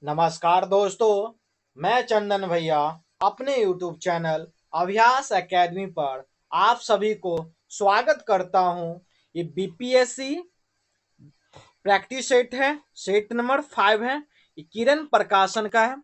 नमस्कार दोस्तों, मैं चंदन भैया अपने YouTube चैनल अभ्यास एकेडमी पर आप सभी को स्वागत करता हूं। ये बीपीएससी प्रैक्टिस सेट है, सेट नंबर 5 है। ये किरण प्रकाशन का है।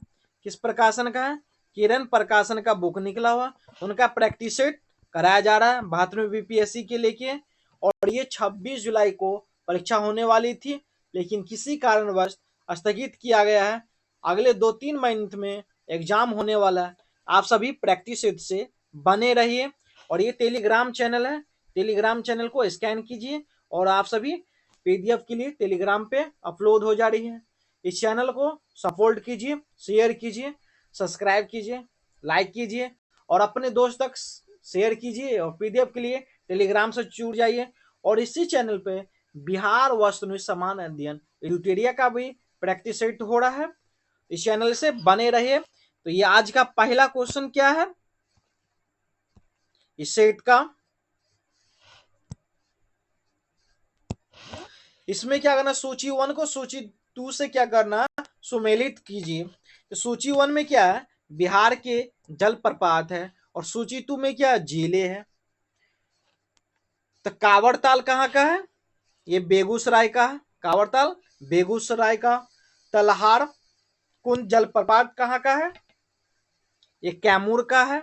किस प्रकाशन का है? किरण प्रकाशन का बुक निकला हुआ, उनका प्रैक्टिस सेट कराया जा रहा है 72वें बीपीएससी के लेके। और ये 26 जुलाई को परीक्षा होने वाली थी, लेकिन किसी कारणवश स्थगित किया गया है। अगले 2-3 महीने में एग्जाम होने वाला है। आप सभी प्रैक्टिस सेट से बने रहिए। और ये टेलीग्राम चैनल है, टेलीग्राम चैनल को स्कैन कीजिए और आप सभी पीडीएफ के लिए टेलीग्राम पे अपलोड हो जा रही है। इस चैनल को सपोर्ट कीजिए, शेयर कीजिए, सब्सक्राइब कीजिए, लाइक कीजिए और अपने दोस्त तक शेयर कीजिए। और पीडीएफ के लिए टेलीग्राम से जुड़ जाइए। और इसी चैनल पे बिहार वस्तुनिष्ठ समान अध्ययन एडुटेरिया का भी प्रैक्टिस सेट हो रहा है। इस चैनल से बने रहिए। तो ये आज का पहला क्वेश्चन क्या है इस सेट का? इसमें क्या करना, सूची 1 को सूची 2 से क्या करना, सुमेलित कीजिए। तो सूची 1 में क्या है, बिहार के जलप्रपात है। और सूची 2 में क्या, झीलें है। तो कांवड़ताल कहाँ का है? ये बेगूसराय का है। कांवड़ताल बेगूसराय का। तलहार कुंज जलप्रपात कहाँ का है? ये कैमूर का है।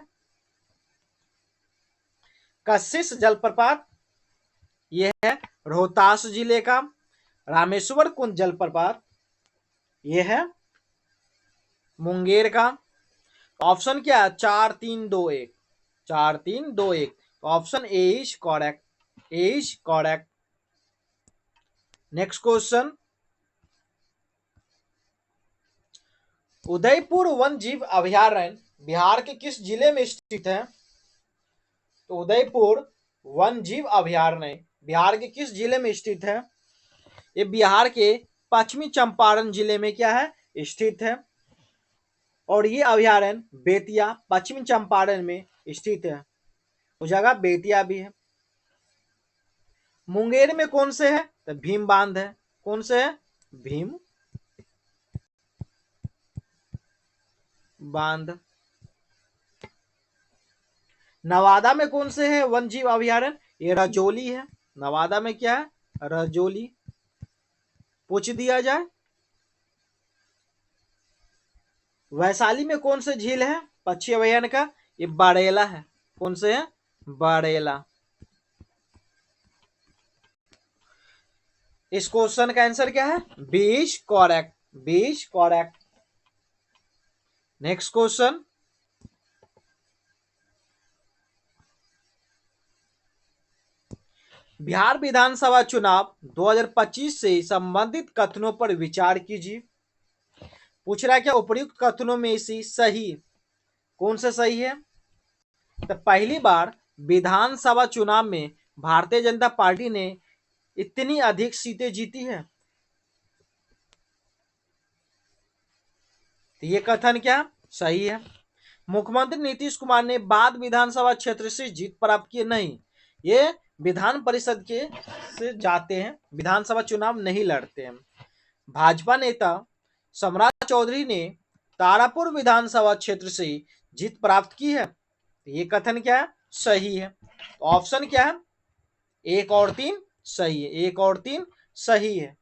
कशिश जलप्रपात ये है रोहतास जिले का। रामेश्वर कुंज जलप्रपात ये है मुंगेर का। ऑप्शन क्या है? 4-3-2-1, 4-3-2-1। Option A is correct, A is correct. Next question, Udaipur one जीव अभयारण्य बिहार के किस जिले में स्थित है? तो उदयपुर वन जीव अभयारण्य बिहार के किस जिले में स्थित है? ये बिहार के पश्चिमी चंपारण जिले में क्या है, स्थित है। और ये अभयारण्य बेतिया पश्चिमी चंपारण में स्थित है। वो जगह बेतिया भी है। मुंगेर में कौन से है? तो भीम बांध है। कौन से है? भीम बांध। नवादा में कौन से है वन जीव अभयारण्य? ये रजौली है। नवादा में क्या है? रजौली। पूछ दिया जाए। वैशाली में कौन से झील है पक्षी अभयारण्य का? ये बारेला है। कौन से है? बारेला। इस क्वेश्चन का आंसर क्या है? बीज करेक्ट, बीज करेक्ट। नेक्स्ट क्वेश्चन, बिहार विधानसभा चुनाव 2025 से संबंधित कथनों पर विचार कीजिए। पूछ रहा है क्या उपर्युक्त कथनों में से सही कौन सा सही है? तो पहली बार विधानसभा चुनाव में भारतीय जनता पार्टी ने इतनी अधिक सीटें जीती है। तो ये कथन क्या सही है? मुख्यमंत्री नीतीश कुमार ने बाद विधानसभा क्षेत्र से जीत प्राप्त की नहीं, ये विधान परिषद के से जाते हैं, विधानसभा चुनाव नहीं लड़ते हैं। भाजपा नेता सम्राट चौधरी ने तारापुर विधानसभा क्षेत्र से जीत प्राप्त की है। ये कथन क्या है? सही है। तो ऑप्शन क्या है? 1 और 3 सही है, 1 और 3 सही है।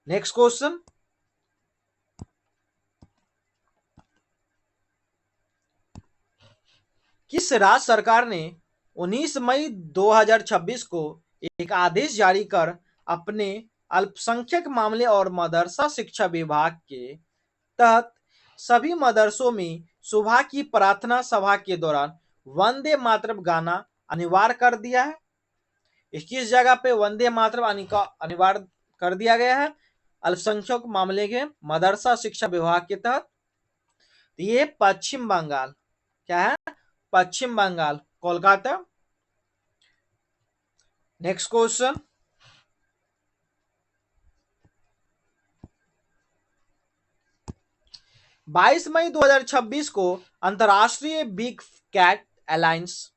नेक्स्ट क्वेश्चन, किस राज्य सरकार ने 19 मई 2026 को एक आदेश जारी कर अपने अल्पसंख्यक मामले और मदरसा शिक्षा विभाग के तहत सभी मदरसों में सुबह की प्रार्थना सभा के दौरान वंदे मातरम गाना अनिवार्य कर दिया है? इस किस जगह पे वंदे मातरम अनिवार्य कर दिया गया है? अल्पसंख्यक मामले के मदरसा शिक्षा विभाग के तहत। तो ये पश्चिम बंगाल, क्या है? पश्चिम बंगाल, कोलकाता। नेक्स्ट क्वेश्चन, 22 मई 2026 को अंतरराष्ट्रीय बिग कैट अलायंस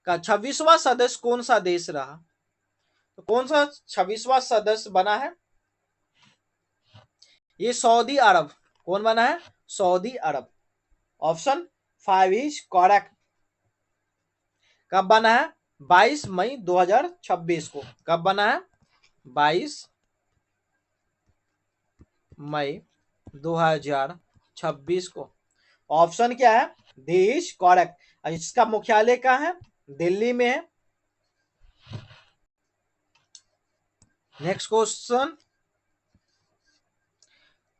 का 26वां सदस्य कौन सा देश रहा? तो कौन सा 26वां सदस्य बना है? ये सऊदी अरब। कौन बना है? Saudi Arab. Option 5 is correct. कब बना है? 22 मई 2026 को। कब बना है? 22 मई 2026 को। ऑप्शन क्या है? D is correct. इसका मुख्यालय कहाँ है? दिल्ली में है। नेक्स्ट क्वेश्चन,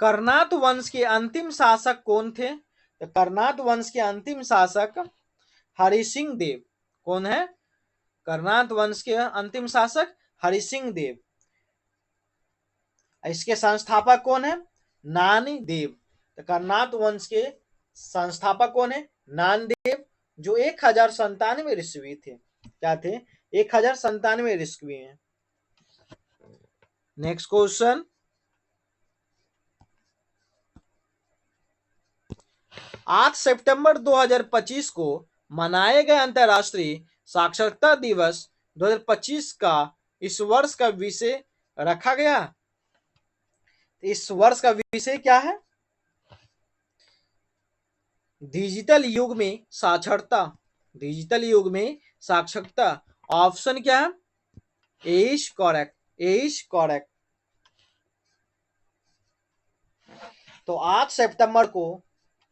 कर्नात वंश के अंतिम शासक कौन थे? तो कर्नात वंश के अंतिम शासक हरि सिंह देव। कौन है? कर्नात वंश के अंतिम शासक हरि सिंह देव। इसके संस्थापक कौन है? नानी देव। तो कर्नात वंश के संस्थापक कौन है? नानदेव, जो 1097 ईस्वी थे। क्या थे? 1097 ईस्वी हैं। नेक्स्ट क्वेश्चन, 8 सितंबर 2025 को मनाए गए अंतर्राष्ट्रीय साक्षरता दिवस 2025 का इस वर्ष का विषय रखा गया। इस वर्ष का विषय क्या है? डिजिटल युग में साक्षरता। डिजिटल युग में साक्षरता। ऑप्शन क्या है? A is correct. A is correct. तो 8 सितंबर को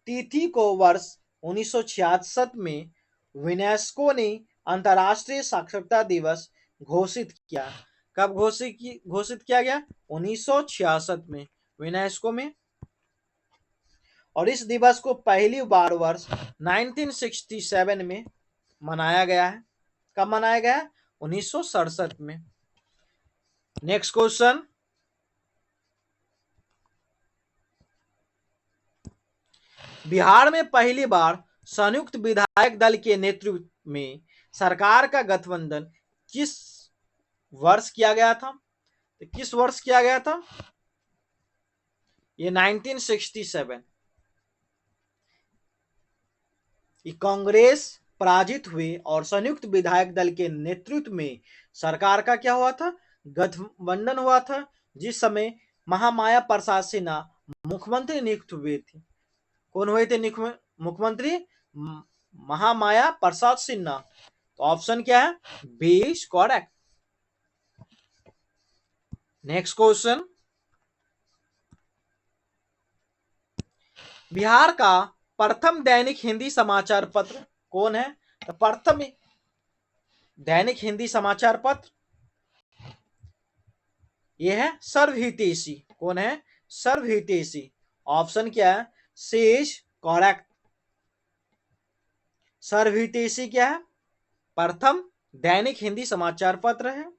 तिथि को वर्ष 1966 में यूनेस्को ने अंतर्राष्ट्रीय साक्षरता दिवस घोषित किया। कब घोषित किया गया? 1966 में यूनेस्को में। और इस दिवस को पहली बार वर्ष 1967 में मनाया गया है। कब मनाया गया? 1967 में। नेक्स्ट क्वेश्चन, बिहार में पहली बार संयुक्त विधायक दल के नेतृत्व में सरकार का गठबंधन किस वर्ष किया गया था? तो किस वर्ष किया गया था? ये 1967। कांग्रेस पराजित हुई और संयुक्त विधायक दल के नेतृत्व में सरकार का क्या हुआ था? गठबंधन हुआ था, जिस समय महामाया प्रसाद सिन्हा मुख्यमंत्री नियुक्त हुए थे। कौन हुए थे मुख्यमंत्री? महामाया प्रसाद सिन्हा। तो ऑप्शन क्या है? B is correct. Next question, Bihar का प्रथम दैनिक हिंदी समाचार पत्र कौन है? तो प्रथम दैनिक हिंदी समाचार पत्र यह है सर्वहितैषी। कौन है? सर्वहितैषी। ऑप्शन क्या है? C is correct. सर्वहितैषी क्या है? प्रथम दैनिक हिंदी समाचार पत्र है।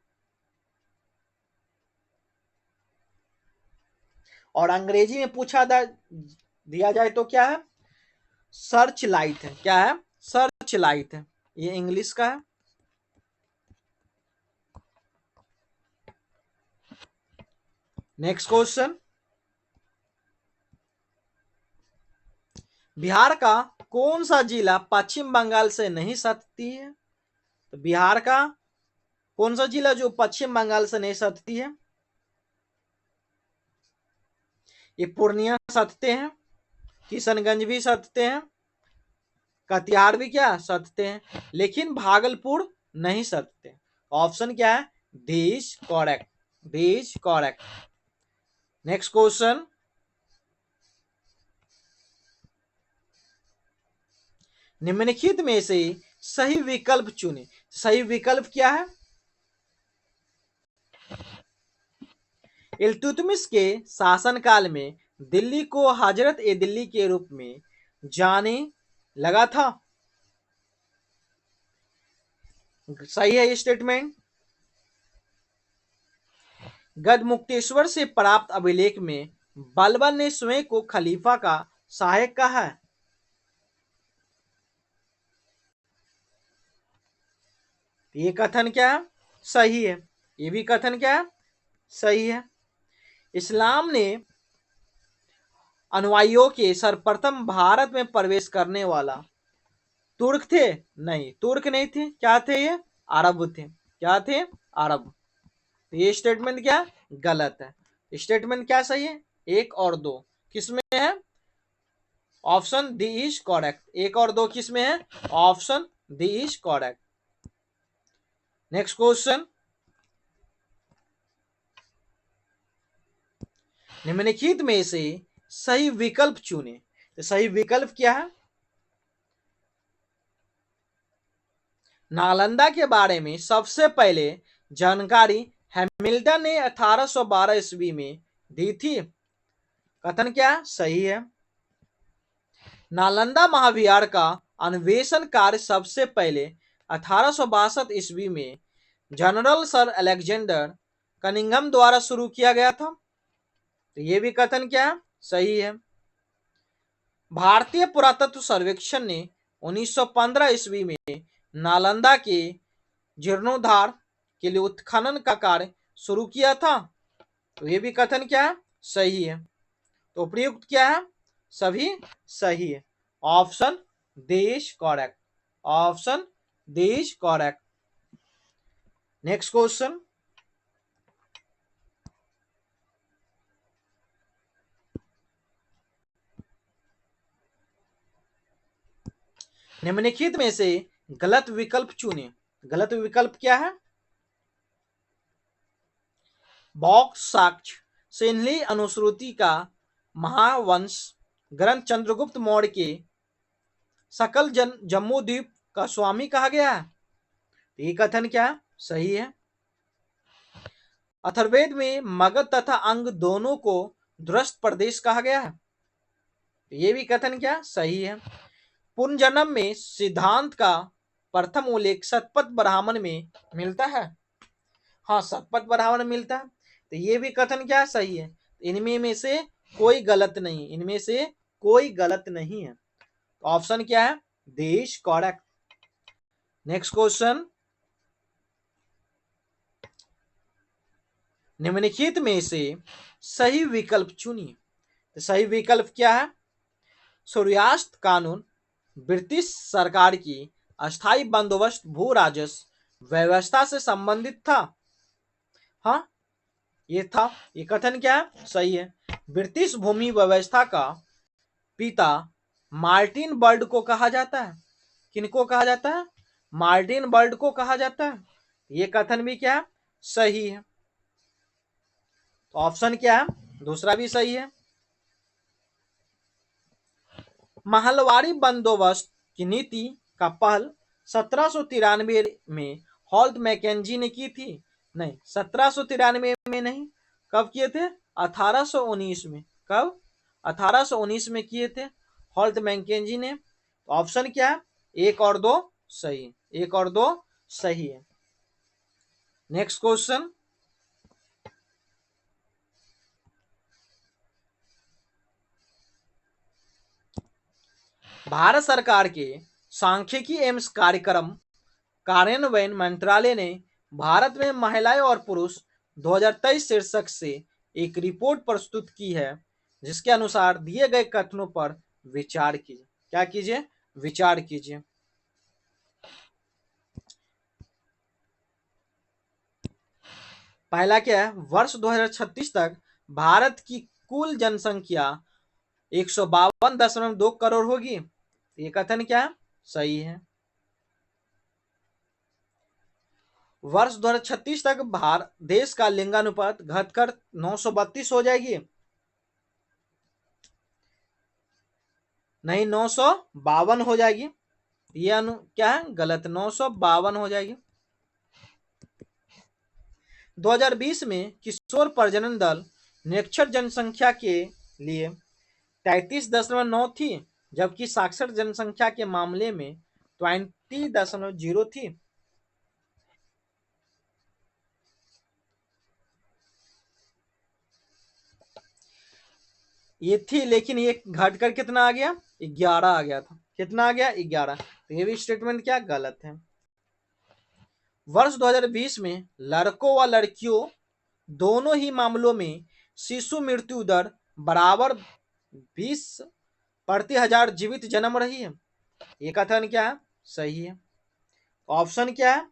और अंग्रेजी में पूछा दिया जाए तो क्या है? सर्च लाइट है। क्या है? सर्च लाइट है। ये इंग्लिश का है। नेक्स्ट क्वेश्चन, बिहार का कौन सा जिला पश्चिम बंगाल से नहीं सटती है? तो बिहार का कौन सा जिला जो पश्चिम बंगाल से नहीं सटती है? ये पूर्णिया सटते हैं, किशनगंज भी सटते हैं, कटिहार भी क्या सटते हैं, लेकिन भागलपुर नहीं सटते। ऑप्शन क्या है? D is correct. D is correct. Next question, निम्नलिखित में से सही विकल्प चुने। सही विकल्प क्या है? इल्तुतमिश के शासनकाल में दिल्ली को हजरत ए दिल्ली के रूप में जाने लगा था। सही है ये स्टेटमेंट। गढ़मुक्तेश्वर से प्राप्त अभिलेख में बलबन ने स्वयं को खलीफा का सहायक कहा है। ये कथन क्या है? सही है। ये भी कथन क्या है? सही है। इस्लाम ने अनुयायियों के सर्वप्रथम भारत में प्रवेश करने वाला तुर्क थे? नहीं, तुर्क नहीं थे। क्या थे ये? अरब थे। क्या थे? अरब। तो ये स्टेटमेंट क्या गलत है? स्टेटमेंट क्या सही है? एक और दो किसमें है? Option D is correct. एक और दो किसमें है? Option D is correct. Next question, निम्नलिखित में से सही विकल्प चुने। तो सही विकल्प क्या है? नालंदा के बारे में सबसे पहले जानकारी हैमिल्टन ने 1812 ईस्वी में दी थी। कथन क्या है? सही है। नालंदा महाविहार का अन्वेषण कार्य सबसे पहले 1862 ईस्वी में जनरल सर अलेक्जेंडर कनिंघम द्वारा शुरू किया गया था। तो ये भी कथन क्या है? सही है। भारतीय पुरातत्व सर्वेक्षण ने 1915 ईस्वी में नालंदा के जीर्णोद्धार के लिए उत्खनन का कार्य शुरू किया था। तो ये भी कथन क्या है? सही है। तो प्रयुक्त क्या है? सभी सही है। ऑप्शन देश करेक्ट। ऑप्शन देश करेक्ट। नेक्स्ट क्वेश्चन, निम्नलिखित में से गलत विकल्प चुने। गलत विकल्प क्या है? बॉक्स साक्ष्य सिन्हली अनुश्रुति का महावंश ग्रंथ चंद्रगुप्त मौर्य के सकल जम्मू द्वीप का स्वामी कहा गया है। ये कथन क्या है? सही है। अथर्ववेद में मगध तथा अंग दोनों को ध्रुस्त प्रदेश कहा गया है। ये भी कथन क्या? सही है। पुनर्जन्म में सिद्धांत का प्रथम उल्लेख शतपथ ब्राह्मण में मिलता है। हाँ, शतपथ ब्राह्मण में मिलता है। तो ये भी कथन क्या? सही है। इनमें में से कोई गलत नहीं, इनमें से कोई गलत नहीं है। तो ऑप्शन क्या है? देश करेक्ट। नेक्स्ट क्वेश्चन, निम्नलिखित में से सही विकल्प चुनिए। तो सही विकल्प क्या है? सूर्यास्त कानून ब्रिटिश सरकार की अस्थायी बंदोबस्त भू राजस्व व्यवस्था से संबंधित था। हाँ, ये था। ये कथन क्या है? सही है। ब्रिटिश भूमि व्यवस्था का पिता मार्टिन बर्ड को कहा जाता है। किनको कहा जाता है? मार्टिन बर्ड को कहा जाता है। ये कथन भी क्या है? सही है। तो ऑप्शन क्या है? दूसरा भी सही है। महलवारी बंदोबस्त की नीति का पहल 1793 में हॉल्ट मैकेंजी ने की थी। नहीं, 1793 में नहीं। कब किए थे? 1819 में। कब? 1819 में किए थे हॉल्ट मैकेंजी ने। ऑप्शन क्या है? एक और दो सही। एक और दो सही है। नेक्स्ट क्वेश्चन, भारत सरकार के सांख्यिकी एवं कार्यक्रम कार्यान्वयन मंत्रालय ने भारत में महिलाएं और पुरुष 2023 शीर्षक से एक रिपोर्ट प्रस्तुत की है, जिसके अनुसार दिए गए कथनों पर विचार कीजिए। क्या कीजिए? विचार कीजिए। पहला क्या है? वर्ष 2036 तक भारत की कुल जनसंख्या 152.2 करोड़ होगी। ये कथन क्या है? सही है। वर्ष 2036 तक भारत देश का लिंगानुपात घटकर 932 हो जाएगी। नहीं, 952 हो जाएगी। ये क्या है? गलत। 952 हो जाएगी। 2020 में किशोर प्रजनन दल निरक्षर जनसंख्या के लिए 33.9 थी, जबकि साक्षर जनसंख्या के मामले में 20.0 थी। ये थी, लेकिन ये घटकर कितना आ गया? 11 आ गया था। कितना आ गया? 11। तो ये भी स्टेटमेंट क्या? गलत है। वर्ष 2020 में लड़कों व लड़कियों दोनों ही मामलों में शिशु मृत्यु दर बराबर 20 प्रति हजार जीवित जन्म रही है। ये कथन क्या है? सही है। ऑप्शन क्या है?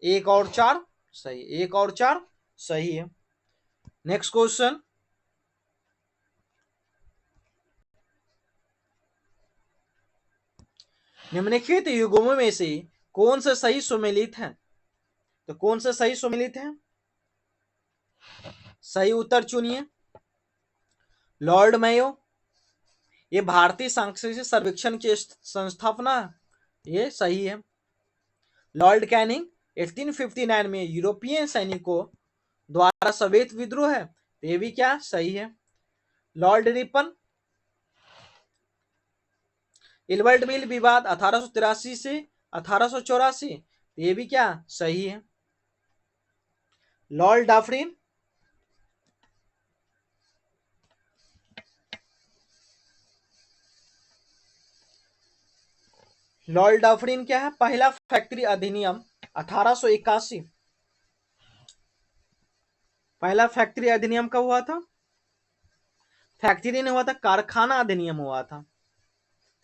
एक और चार सही। एक और चार सही है। नेक्स्ट क्वेश्चन, निम्नलिखित युग्मों में से कौन से सही सुमेलित हैं? तो कौन से सही सुमेलित हैं? सही उत्तर चुनिए। लॉर्ड मेयो, ये भारतीय सांख्यिकी सर्वेक्षण की संस्थापना है, ये सही है। लॉर्ड कैनिंग, 1859 में यूरोपियन सैनिकों द्वारा सवेत विद्रोह है, तो ये भी क्या सही है। लॉर्ड रिपन, इल्बर्ट मिल विवाद 1883 से 1884, तो ये भी क्या सही है। लॉर्ड डाफरिन, लॉर्ड डाफरिन क्या है? पहला फैक्ट्री अधिनियम 1881। पहला फैक्ट्री अधिनियम कब हुआ था? फैक्ट्री नहीं हुआ था, कारखाना अधिनियम हुआ था।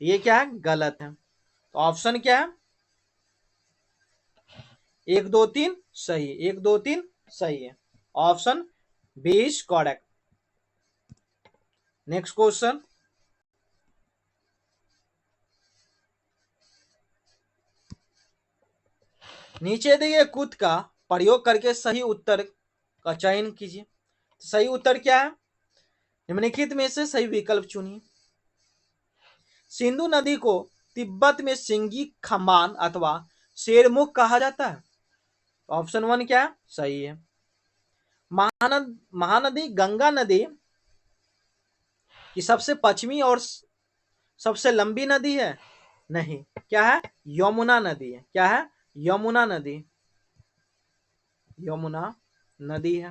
ये क्या है? गलत है। तो ऑप्शन क्या है? 1 2 3 सही, 1 2 3 सही है। Option B is correct. Next question, नीचे दिए कूद का प्रयोग करके सही उत्तर का चयन कीजिए। सही उत्तर क्या है? निम्नलिखित में से सही विकल्प चुनिए। सिंधु नदी को तिब्बत में सिंगी खम्बान अथवा शेरमुख कहा जाता है। ऑप्शन 1 क्या है? सही है। महानदी गंगा नदी की सबसे पश्चिमी और सबसे लंबी नदी है? नहीं, क्या है? यमुना नदी है। क्या है? यमुना नदी, यमुना नदी है।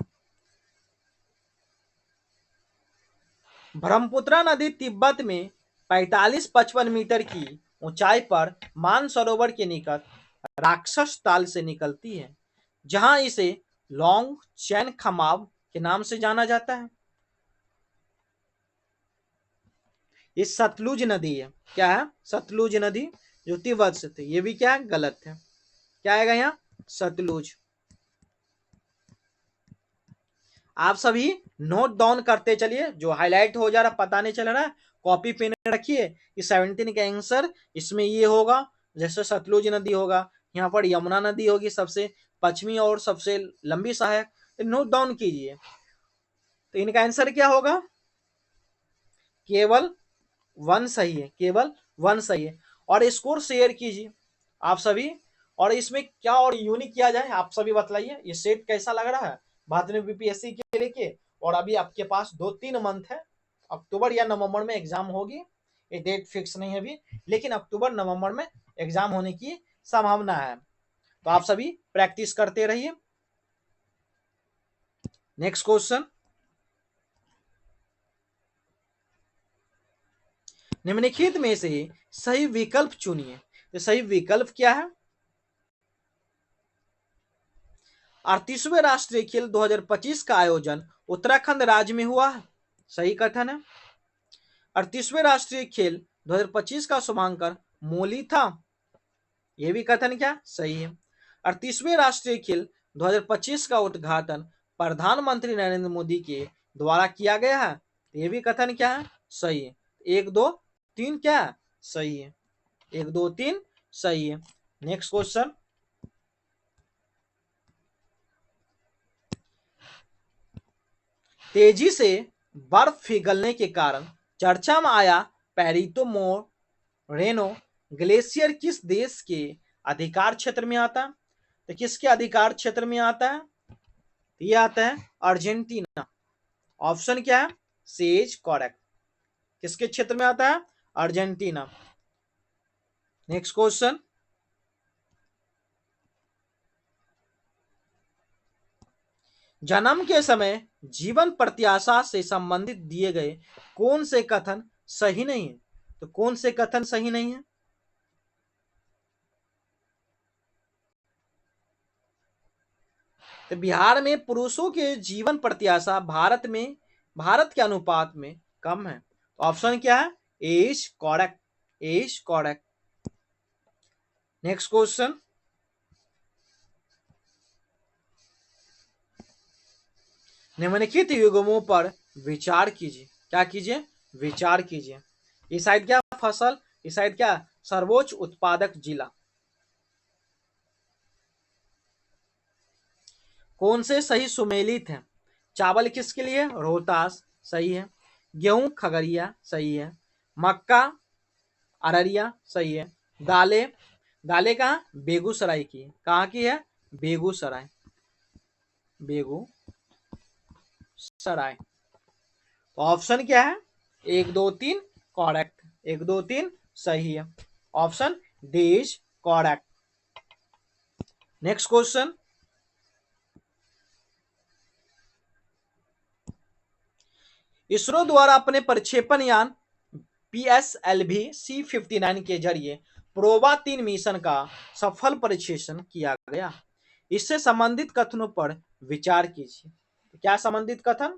ब्रह्मपुत्र नदी तिब्बत में 45-55 मीटर की ऊंचाई पर मानसरोवर के निकट राक्षस ताल से निकलती है, जहां इसे लॉन्ग चैन खमाव के नाम से जाना जाता है। ये सतलुज नदी है। क्या है? सतलुज नदी, जो तिब्बत से थी। ये भी क्या है? गलत है। क्या आएगा यहाँ? सतलुज। आप सभी नोट डाउन करते चलिए, जो हाईलाइट हो जा रहा पता नहीं चल रहा है, कॉपी पेन रखिए। ये 17 का आंसर इसमें ये होगा, जैसे सतलुज नदी होगा, यहाँ पर यमुना नदी होगी सबसे पश्चिमी और सबसे लंबी सहायक। तो नोट डाउन कीजिए। तो इनका आंसर क्या होगा? केवल 1 सही है, केवल 1 सही है। और स्कोर शेयर कीजिए आप सभी। और इसमें क्या और यूनिक किया जाए आप सभी बतलाइए, ये सेट कैसा लग रहा है भारत में बीपीएससी के लेके। और अभी आपके पास 2-3 मंथ है, अक्टूबर या नवंबर में एग्जाम होगी, ये डेट फिक्स नहीं है अभी, लेकिन अक्टूबर नवंबर में एग्जाम होने की संभावना है। तो आप सभी प्रैक्टिस करते रहिए। नेक्स्ट क्वेश्चन, निम्नलिखित में से सही विकल्प चुनिए। तो सही विकल्प क्या है? 38वें राष्ट्रीय खेल 2025 का आयोजन उत्तराखंड राज्य में हुआ है। सही कथन है। 38वें राष्ट्रीय खेल 2025 का शुभारंभ मोली था। यह भी कथन क्या सही है। 38वें राष्ट्रीय खेल 2025 का उद्घाटन प्रधानमंत्री नरेंद्र मोदी के द्वारा किया गया है। यह भी कथन क्या है? सही है। 1 2 3 क्या है? सही है। 1 2 3 सही है। नेक्स्ट क्वेश्चन, तेजी से बर्फ पिघलने के कारण चर्चा में आया पेरितो मोरेनो ग्लेशियर किस देश के अधिकार क्षेत्र में आता है? तो किसके अधिकार क्षेत्र में आता है? ये आता है अर्जेंटीना। ऑप्शन क्या है? Says correct. किसके क्षेत्र में आता है? अर्जेंटीना। नेक्स्ट क्वेश्चन, जन्म के समय जीवन प्रत्याशा से संबंधित दिए गए कौन से कथन सही नहीं है? तो कौन से कथन सही नहीं है? तो बिहार में पुरुषों के जीवन प्रत्याशा भारत के अनुपात में कम है। ऑप्शन क्या है? Is correct, is correct. Next question, निम्नलिखित युग्मों पर विचार कीजिए। क्या कीजिए? विचार कीजिए। इस साइड क्या फसल, इस साइड क्या सर्वोच्च उत्पादक जिला? कौन से सही सुमेलित हैं? चावल किसके लिए? रोहतास, सही है। गेहूं खगड़िया, सही है। मक्का अररिया, सही है। दालें, दालें कहाँ? बेगूसराय की। कहाँ की है? बेगूसराय, बेगूसराय। तो ऑप्शन क्या है? एक दो तीन करेक्ट, एक दो तीन सही है। Option D is correct. Next question, ISRO द्वारा अपने प्रक्षेपण यान PSLV C-59 के जरिए प्रोबा 3 मिशन का सफल प्रक्षेपण किया गया। इससे संबंधित कथनों पर विचार कीजिए। क्या संबंधित कथन?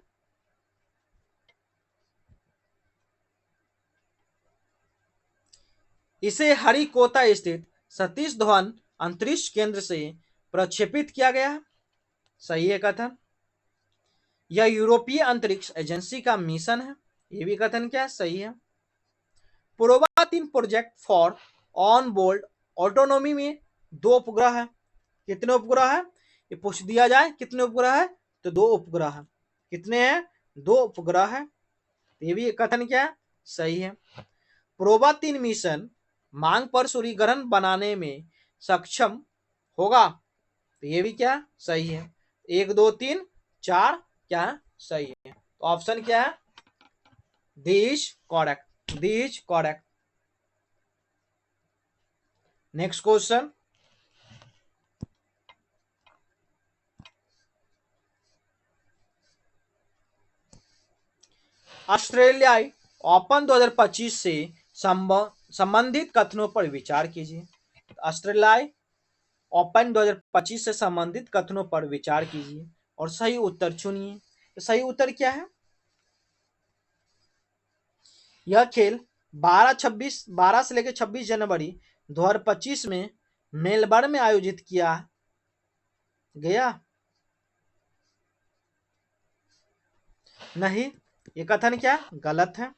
इसे हरिकोटा स्थित सतीश धवन अंतरिक्ष केंद्र से प्रक्षेपित किया गया। सही है कथन। यह यूरोपीय अंतरिक्ष एजेंसी का मिशन है। यह भी कथन क्या है? सही है। PROBA 3 project for on board autonomy में 2 उपग्रह है। कितने उपग्रह है? ये पूछ दिया जाए कितने उपग्रह है, तो 2 उपग्रह है। कितने हैं? 2 उपग्रह है। ये भी कथन क्या है? सही है। प्रोबा 3 मिशन मांग पर सूर्यग्रहण बनाने में सक्षम होगा। तो ये भी क्या? सही है। 1 2 3 4 क्या सही है? तो ऑप्शन क्या है? D is correct, D is correct. Next question, ऑस्ट्रेलियाई ओपन 2025 से संबंधित कथनों पर विचार कीजिए। ऑस्ट्रेलियाई ओपन 2025 से संबंधित कथनों पर विचार कीजिए और सही उत्तर चुनिए। तो सही उत्तर क्या है? यह खेल 12 से लेकर 26 जनवरी 2025 में मेलबर्न में आयोजित किया गया। नहीं, ये कथन क्या गलत है।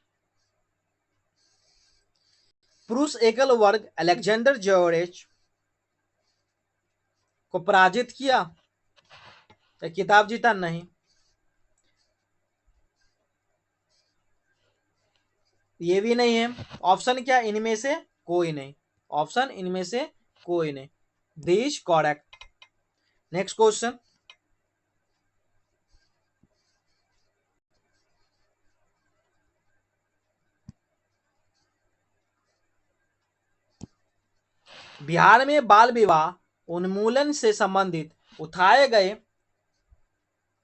पुरुष एकल वर्ग अलेक्जेंडर ज्वेरेव को पराजित किया, तो किताब जीता? नहीं, ये भी नहीं है। ऑप्शन क्या? इनमें से कोई नहीं। ऑप्शन इनमें से कोई नहीं। This correct. Next question, Bihar में बाल विवाह उन्मूलन से संबंधित उठाए गए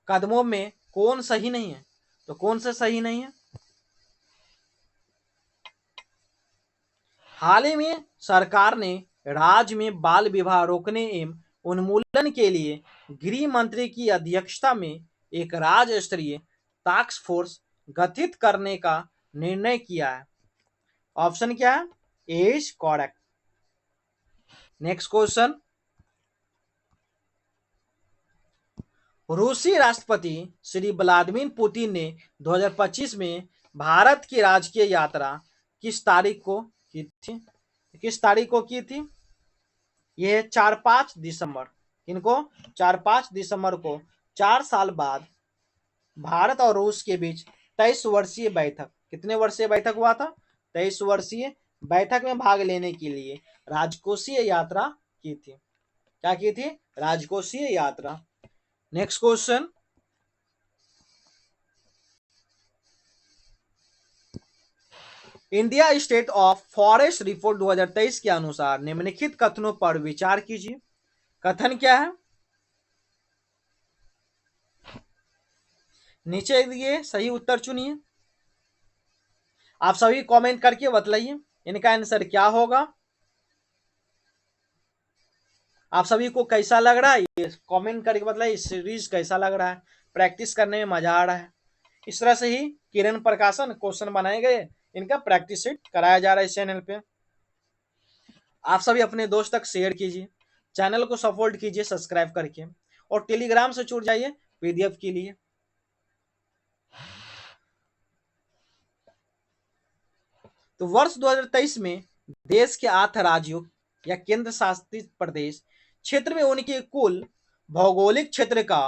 कदमों में कौन सही नहीं है? तो कौन सा सही नहीं है? हाल ही में सरकार ने राज्य में बाल विवाह रोकने एवं उन्मूलन के लिए गृह मंत्री की अध्यक्षता में एक राज्य स्तरीय टास्क फोर्स गठित करने का निर्णय किया है। ऑप्शन क्या है? A is correct. Next question, रूसी राष्ट्रपति श्री व्लादिमीर पुतिन ने 2025 में भारत की राजकीय यात्रा किस तारीख को की थी? किस तारीख को की थी? यह 4-5 दिसंबर। इनको 4-5 दिसंबर को 4 साल बाद भारत और रूस के बीच 23 वर्षीय बैठक, कितने वर्षीय बैठक हुआ था? 23 वर्षीय बैठक में भाग लेने के लिए राजकोषीय यात्रा की थी। क्या की थी? राजकोषीय यात्रा। Next question, India state of forest report 2023 के अनुसार निम्नलिखित कथनों पर विचार कीजिए। कथन क्या है? नीचे दिए सही उत्तर चुनिए। आप सभी कमेंट करके बतलाइए इनका आंसर क्या होगा। आप सभी को कैसा लग रहा है ये कमेंट करके बताइए। सीरीज कैसा लग रहा है? प्रैक्टिस करने में मजा आ रहा है? इस तरह से ही किरण प्रकाशन क्वेश्चन बनाए गए, इनका प्रैक्टिस सेट कराया जा रहा है इस चैनल पे। आप सभी अपने दोस्त तक शेयर कीजिए, चैनल को सपोर्ट कीजिए सब्सक्राइब करके, और टेलीग्राम से जुड़ जाइए पीडीएफ के लिए। तो वर्ष 2023 में देश के 8 राज्यों या केंद्र शासित प्रदेश क्षेत्र में उनके कुल भौगोलिक क्षेत्र का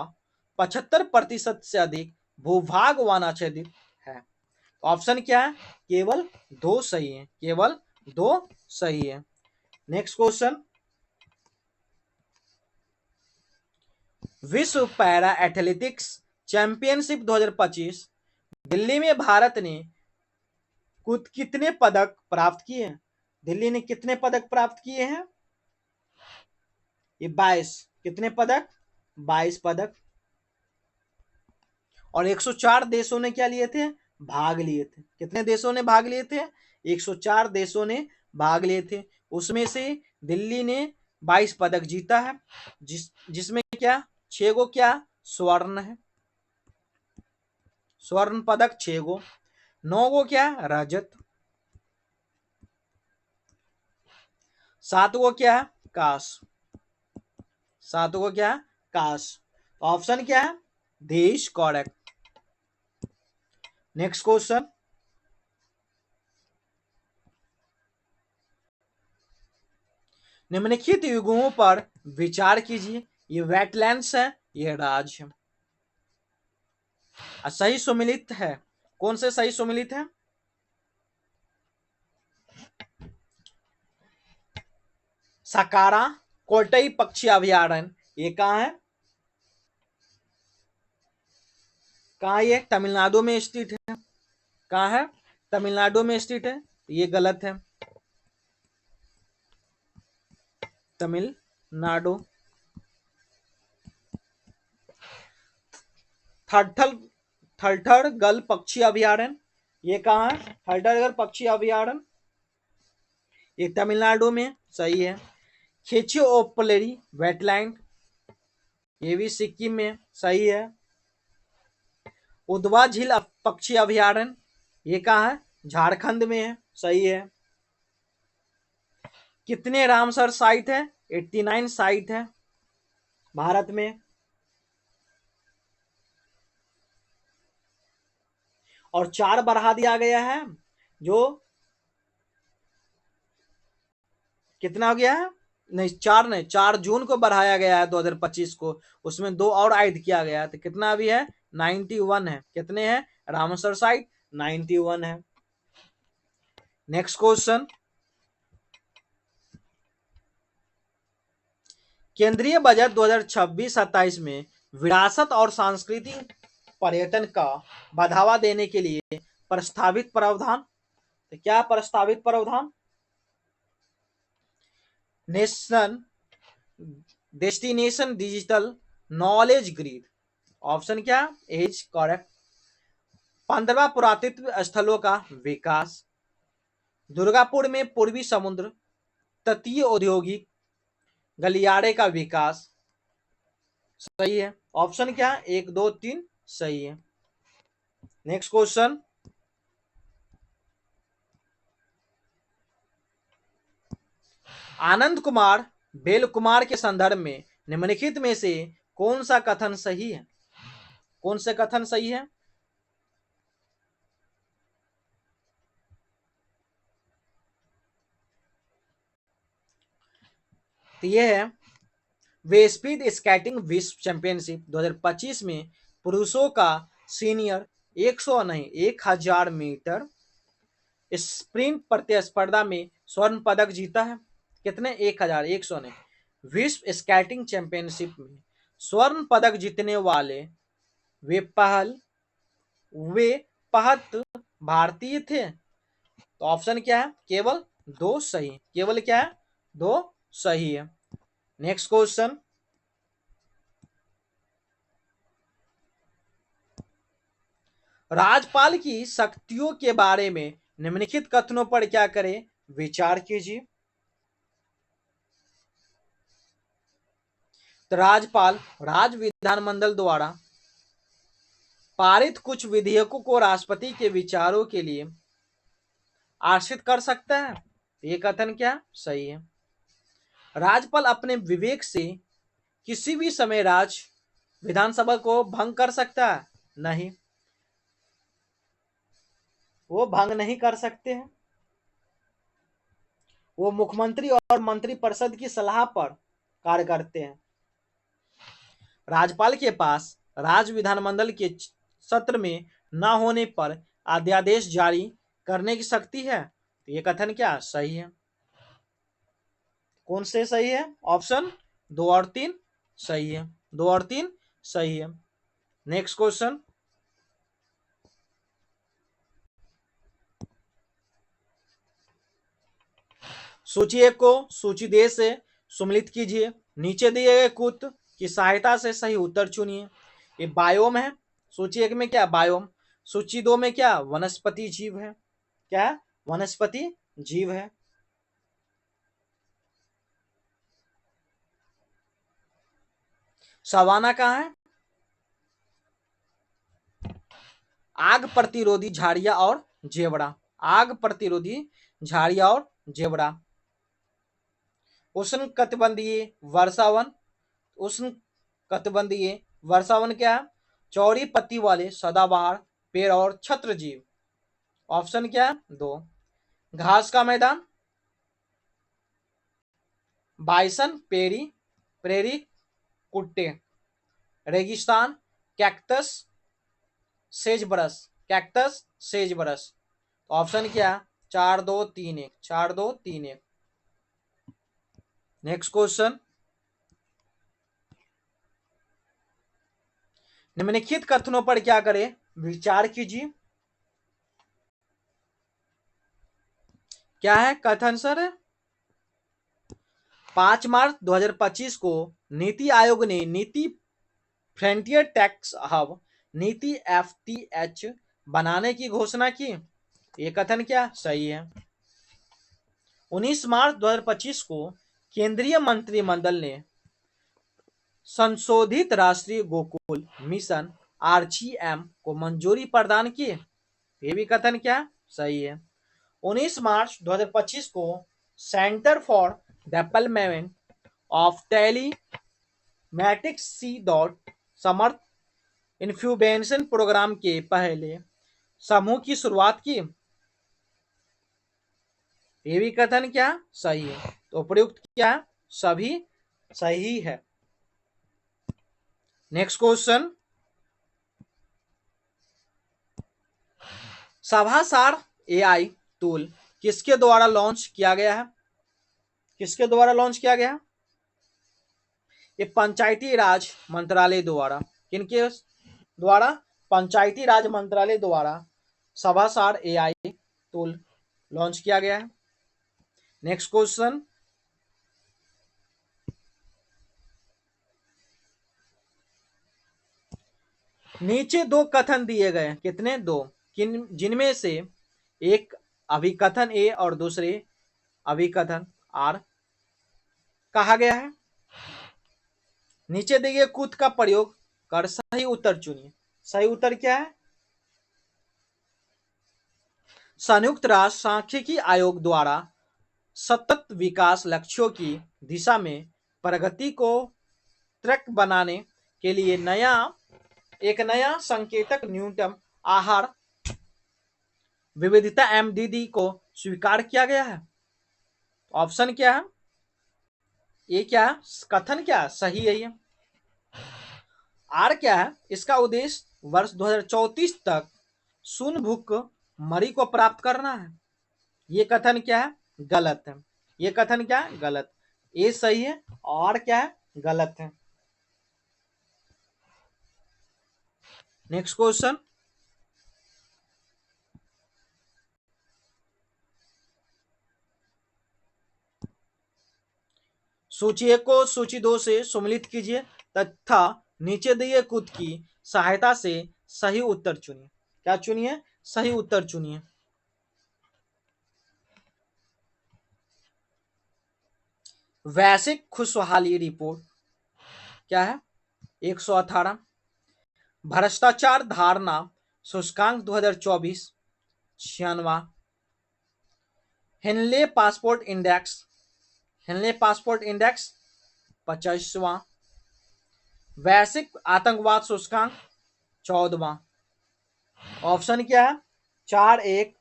75% से अधिक भूभाग वनाच्छादित है। ऑप्शन क्या है? केवल दो सही है, केवल दो सही है। नेक्स्ट क्वेश्चन, विश्व पैरा एथलेटिक्स चैंपियनशिप 2025 दिल्ली में भारत ने कुल कितने पदक प्राप्त किए हैं? दिल्ली ने कितने पदक प्राप्त किए हैं? ये 22। कितने पदक? 22 पदक। और 104 देशों ने क्या लिए थे? भाग लिए थे। कितने देशों ने भाग लिए थे? 104 देशों ने भाग लिए थे। उसमें से दिल्ली ने 22 पदक जीता है, जिसमें क्या 6 गो क्या स्वर्ण है, स्वर्ण पदक 6 गो, 9 गो क्या रजत, 7 गो क्या है कांस्य, 7 गो क्या कांस्य। ऑप्शन क्या है? देश करेक्ट। नेक्स्ट क्वेश्चन, निम्नलिखित युगों पर विचार कीजिए। ये वेटलैंड्स है, ये राज्य सही सुमिलित है। कौन से सही सुमिलित है? सकारा कोटई पक्षी अभयारण्य, ये कहाँ है? कहाँ? ये तमिलनाडु में स्थित है। कहाँ है? तमिलनाडु में स्थित है। ये गलत है। तमिलनाडु। थरथल थरथरगल पक्षी अभयारण्य, ये कहाँ है? थरथरगल पक्षी अभयारण्य, ये तमिलनाडु में सही है। खेचियोपोलेरी वेटलैंड, ये भी सिक्किम में सही है। उदवा झील पक्षी अभयारण्य, ये कहाँ है? झारखंड में है, सही है। कितने रामसर साइट है? 89 साइट है भारत में। और 4 बढ़ा दिया गया है, जो कितना हो गया है? नहीं 4 नहीं, 4 जून को बढ़ाया गया है 2025 को। उसमें 2 और ऐड किया गया है, तो कितना अभी है? 91 है। कितने हैं रामसर साइट? 91 है। नेक्स्ट क्वेश्चन, केंद्रीय बजट 2026-27 में विरासत और सांस्कृतिक पर्यटन का बढ़ावा देने के लिए प्रस्तावित प्रावधान, तो क्या प्रस्तावित प्रावधान? National destination digital knowledge grid. Option क्या इज करेक्ट। 15वां पुरातत्व स्थलों का विकास, दुर्गापुर में पूर्वी समुद्र तटीय औद्योगिक गलियारे का विकास, सही है। ऑप्शन क्या है? 1 2 3 सही है। Next question, Anand Kumar bell Kumar के संदर्भ में निम्नलिखित में से कौन सा कथन सही है? कौन से कथन सही है? तो ये है, वे स्पीड स्केटिंग विश्व चैंपियनशिप 2025 में पुरुषों का सीनियर 100 नहीं 1000 मीटर स्प्रिंट प्रतिस्पर्धा में स्वर्ण पदक जीता है। कितने? 1100 ने। विश्व स्केटिंग चैंपियनशिप में स्वर्ण पदक जीतने वाले वे पहल वे पहत भारतीय थे। तो ऑप्शन क्या है? केवल 2 सही। केवल क्या है? 2 सही है। नेक्स्ट क्वेश्चन, राज्यपाल की शक्तियों के बारे में निम्नलिखित कथनों पर क्या करें? विचार कीजिए। तो राज्यपाल राज्य विधानमंडल द्वारा पारित कुछ विधेयकों को राष्ट्रपति के विचारों के लिए आश्रित कर सकता है। ये कथन क्या सही है? राज्यपाल अपने विवेक से किसी भी समय राज्य विधानसभा को भंग कर सकता है? नहीं, वो भंग नहीं कर सकते हैं। वो मुख्यमंत्री और मंत्रिपरिषद की सलाह पर कार्य करते हैं। राज्यपाल के पास राज्य विधानमंडल के सत्र में न होने पर अध्यादेश जारी करने की शक्ति है। तो ये कथन क्या सही है? कौन से सही है? ऑप्शन 2 और 3 सही है। 2 और 3 सही है। नेक्स्ट क्वेश्चन, सूची 1 को सूची दे से सम्मिलित कीजिए। नीचे दिए गए कूट की सहायता से सही उत्तर चुनिए। ये बायोम है। सूची 1 में क्या बायोम, सूची 2 में क्या वनस्पति जीव है। क्या वनस्पति जीव है। सवाना कहाँ है? आग प्रतिरोधी झाड़ियां और जेवड़ा। आग प्रतिरोधी झाड़ियां और जेवड़ा। उष्ण कटिबंधीय वर्षावन। उष्ण कटिबंधीय वर्षावन क्या है? चौड़ी पत्ती वाले सदाबहार पेड़ और छत्र जीव। ऑप्शन क्या है? 2। घास का मैदान, बाइसन पेरी प्रेरी कुट्टे। रेगिस्तान, कैक्टस सेज बरस। कैक्टस सेज बरस। ऑप्शन क्या? 4 2 3 1। 4 2 3 1। नेक्स्ट क्वेश्चन, निम्नलिखित कथनों पर क्या करें? विचार कीजिए। क्या है कथन सर? 5 मार्च 2025 को नीति आयोग ने नीति फ्रंटियर टैक्स हब नीति एफटीएच बनाने की घोषणा की। ये कथन क्या सही है? 19 मार्च 2025 को केंद्रीय मंत्रिमंडल ने संशोधित राष्ट्रीय गोकुल मिशन आरजीएम को मंजूरी प्रदान की। ये भी कथन क्या सही है? 19 मार्च 2025 को centre for development of telematics C dot Samarth incubation programme के पहले समूह की शुरुआत की। ये भी कथन क्या सही है? तो उपयुक्त क्या सभी सही है। नेक्स्ट क्वेश्चन, सभासार एआई टूल किसके द्वारा लॉन्च किया गया है? किसके द्वारा लॉन्च किया गया? ये पंचायती राज मंत्रालय द्वारा। किनके द्वारा? पंचायती राज मंत्रालय द्वारा सभासार एआई टूल लॉन्च किया गया है। नेक्स्ट क्वेश्चन, नीचे 2 कथन दिए गए हैं। कितने? 2। किन जिनमें से एक अभिकथन ए और दूसरे अभिकथन आर कहा गया है। नीचे दिए गए कूट का प्रयोग कर सही उत्तर चुनिए। सही उत्तर क्या है? संयुक्त राष्ट्र सांख्यिकी आयोग द्वारा सतत विकास लक्ष्यों की दिशा में प्रगति को त्वरित बनाने के लिए एक नया संकेतक न्यूनतम आहार विविधता एमडीडी को स्वीकार किया गया है। ऑप्शन क्या है? ये क्या है? कथन क्या सही है? ये आर क्या है? इसका उद्देश्य वर्ष 2034 तक शून्य भूखमरी को प्राप्त करना है। ये कथन क्या है? गलत है। ये कथन क्या है? गलत। ए सही है और क्या है? गलत है। नेक्स्ट क्वेश्चन, सूची 1 को सूची 2 से सम्मिलित कीजिए तथा नीचे दिए कूट की सहायता से सही उत्तर चुनिए। क्या चुनिए? सही उत्तर चुनिए। वैश्विक खुशहाली रिपोर्ट क्या है? 118। भ्रष्टाचार धारणा सूचकांक 2024 96। हेनले पासपोर्ट इंडेक्स 25वां। वैश्विक आतंकवाद सूचकांक 14वां। ऑप्शन क्या है? 4 1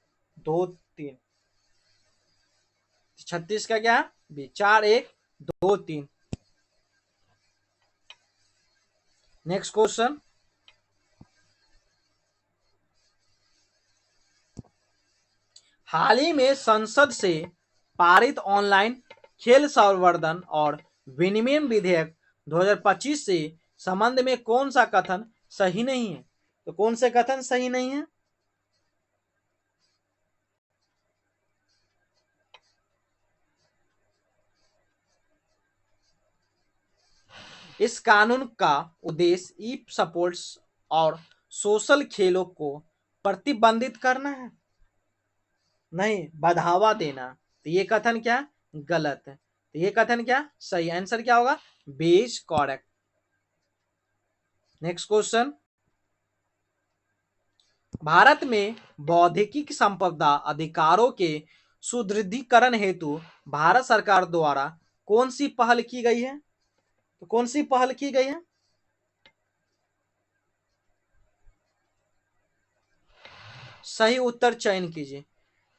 2 3। 36 का क्या है बी। 4 1 2 3। नेक्स्ट क्वेश्चन, हाल ही में संसद से पारित ऑनलाइन खेल संवर्धन और विनिमय विधेयक 2025 से संबंध में कौन सा कथन सही नहीं है? तो कौन से कथन सही नहीं है? इस कानून का उद्देश्य ई स्पोर्ट्स और सोशल खेलों को प्रतिबंधित करना है, नहीं बढ़ावा देना। तो ये कथन क्या गलत है। तो ये कथन क्या सही? आंसर क्या होगा? B is correct. Next question, Bharat में बौद्धिक संपदा अधिकारों के सुदृढ़ीकरण हेतु भारत सरकार द्वारा कौन सी पहल की गई है? तो कौन सी पहल की गई है? सही उत्तर चयन कीजिए।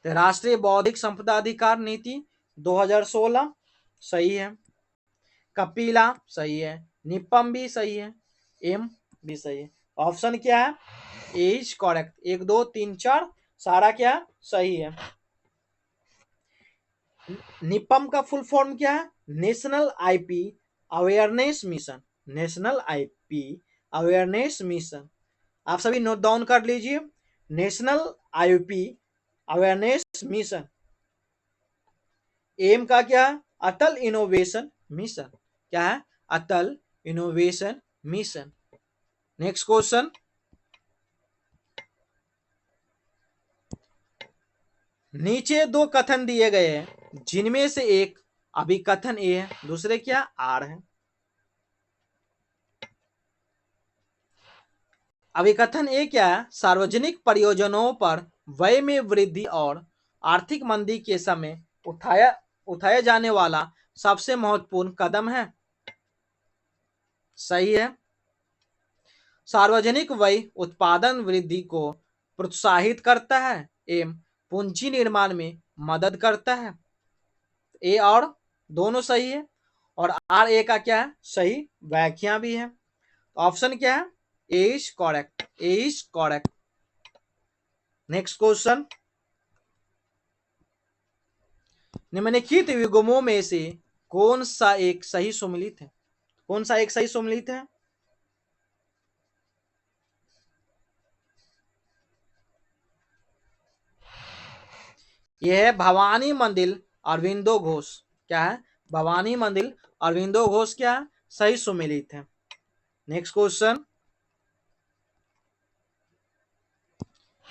तो राष्ट्रीय बौद्धिक संपदा अधिकार नीति 2016 सही है, कपिला सही है, निपम भी सही है, एम भी सही है। ऑप्शन क्या है? A is correct. 1 2 3 4 सारा क्या सही है। निपम का फुल फॉर्म क्या है? National IP awareness mission. National IP awareness mission, आप सभी नोट डाउन कर लीजिए। National IP awareness mission. M का क्या है? Atal innovation mission. क्या है? Atal innovation mission. Next question, नीचे दो कथन दिए गए हैं जिनमें से एक अभिकथन ए है, दूसरे क्या आर है। अभिकथन ए क्या है? सार्वजनिक परियोजनाओं पर व्यय में वृद्धि और आर्थिक मंदी के समय उठाया जाने वाला सबसे महत्वपूर्ण कदम है। सही है। सार्वजनिक व्यय उत्पादन वृद्धि को प्रोत्साहित करता है एवं पूंजी निर्माण में मदद करता है। ए और दोनों सही है और आर ए का क्या है? सही व्याख्या भी है। ऑप्शन क्या है? A is correct. A is correct. Next question, निम्नलिखित युग्मों में से कौन सा एक सही सुमेलित है? कौन सा एक सही सुमेलित है? यह है भवानी मंदिर अरविंदो घोष। क्या है? भवानी मंदिर अरविंदो घोष क्या है? सही सुमेलित है। नेक्स्ट क्वेश्चन,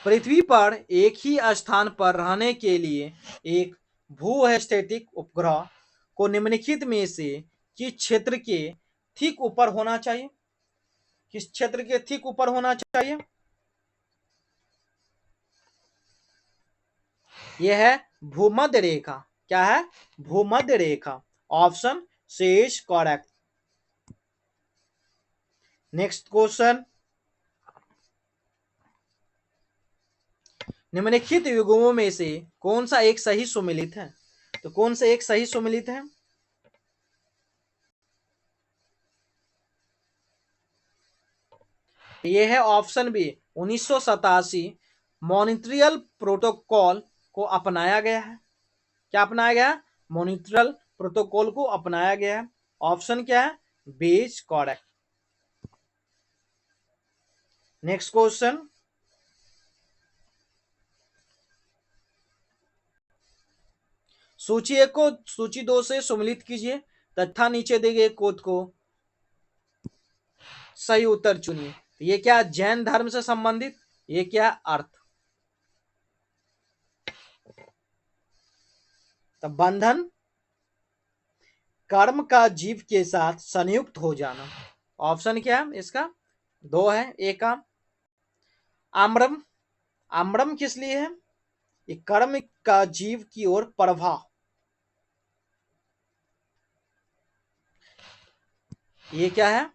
पृथ्वी पर एक ही स्थान पर रहने के लिए एक भूस्थितिक उपग्रह को निम्नलिखित में से किस क्षेत्र के ठीक ऊपर होना चाहिए? किस क्षेत्र के ठीक ऊपर होना चाहिए? यह है भूमध्य रेखा। क्या है? भूमध्य रेखा। Option C is correct. Next question, निम्नलिखित युग्मों में से कौन सा एक सही सुमेलित है? तो कौन सा एक सही सुमेलित है? यह है ऑप्शन बी 1987 मॉन्ट्रियल प्रोटोकॉल को अपनाया गया है। क्या अपनाया गया? मॉन्ट्रियल प्रोटोकॉल को अपनाया गया है। ऑप्शन क्या है? B is correct. Next question, सूची एक को सूची दो से सम्मिलित कीजिए तथा नीचे दिए गए कोड को सही उत्तर चुनिए। ये क्या जैन धर्म से संबंधित? ये क्या अर्थ? तो बंधन कर्म का जीव के साथ संयुक्त हो जाना। ऑप्शन क्या है इसका? दो है। एक का आम्रम। आम्रम किस लिए है? ये कर्म का जीव की ओर प्रभाव। ये क्या है?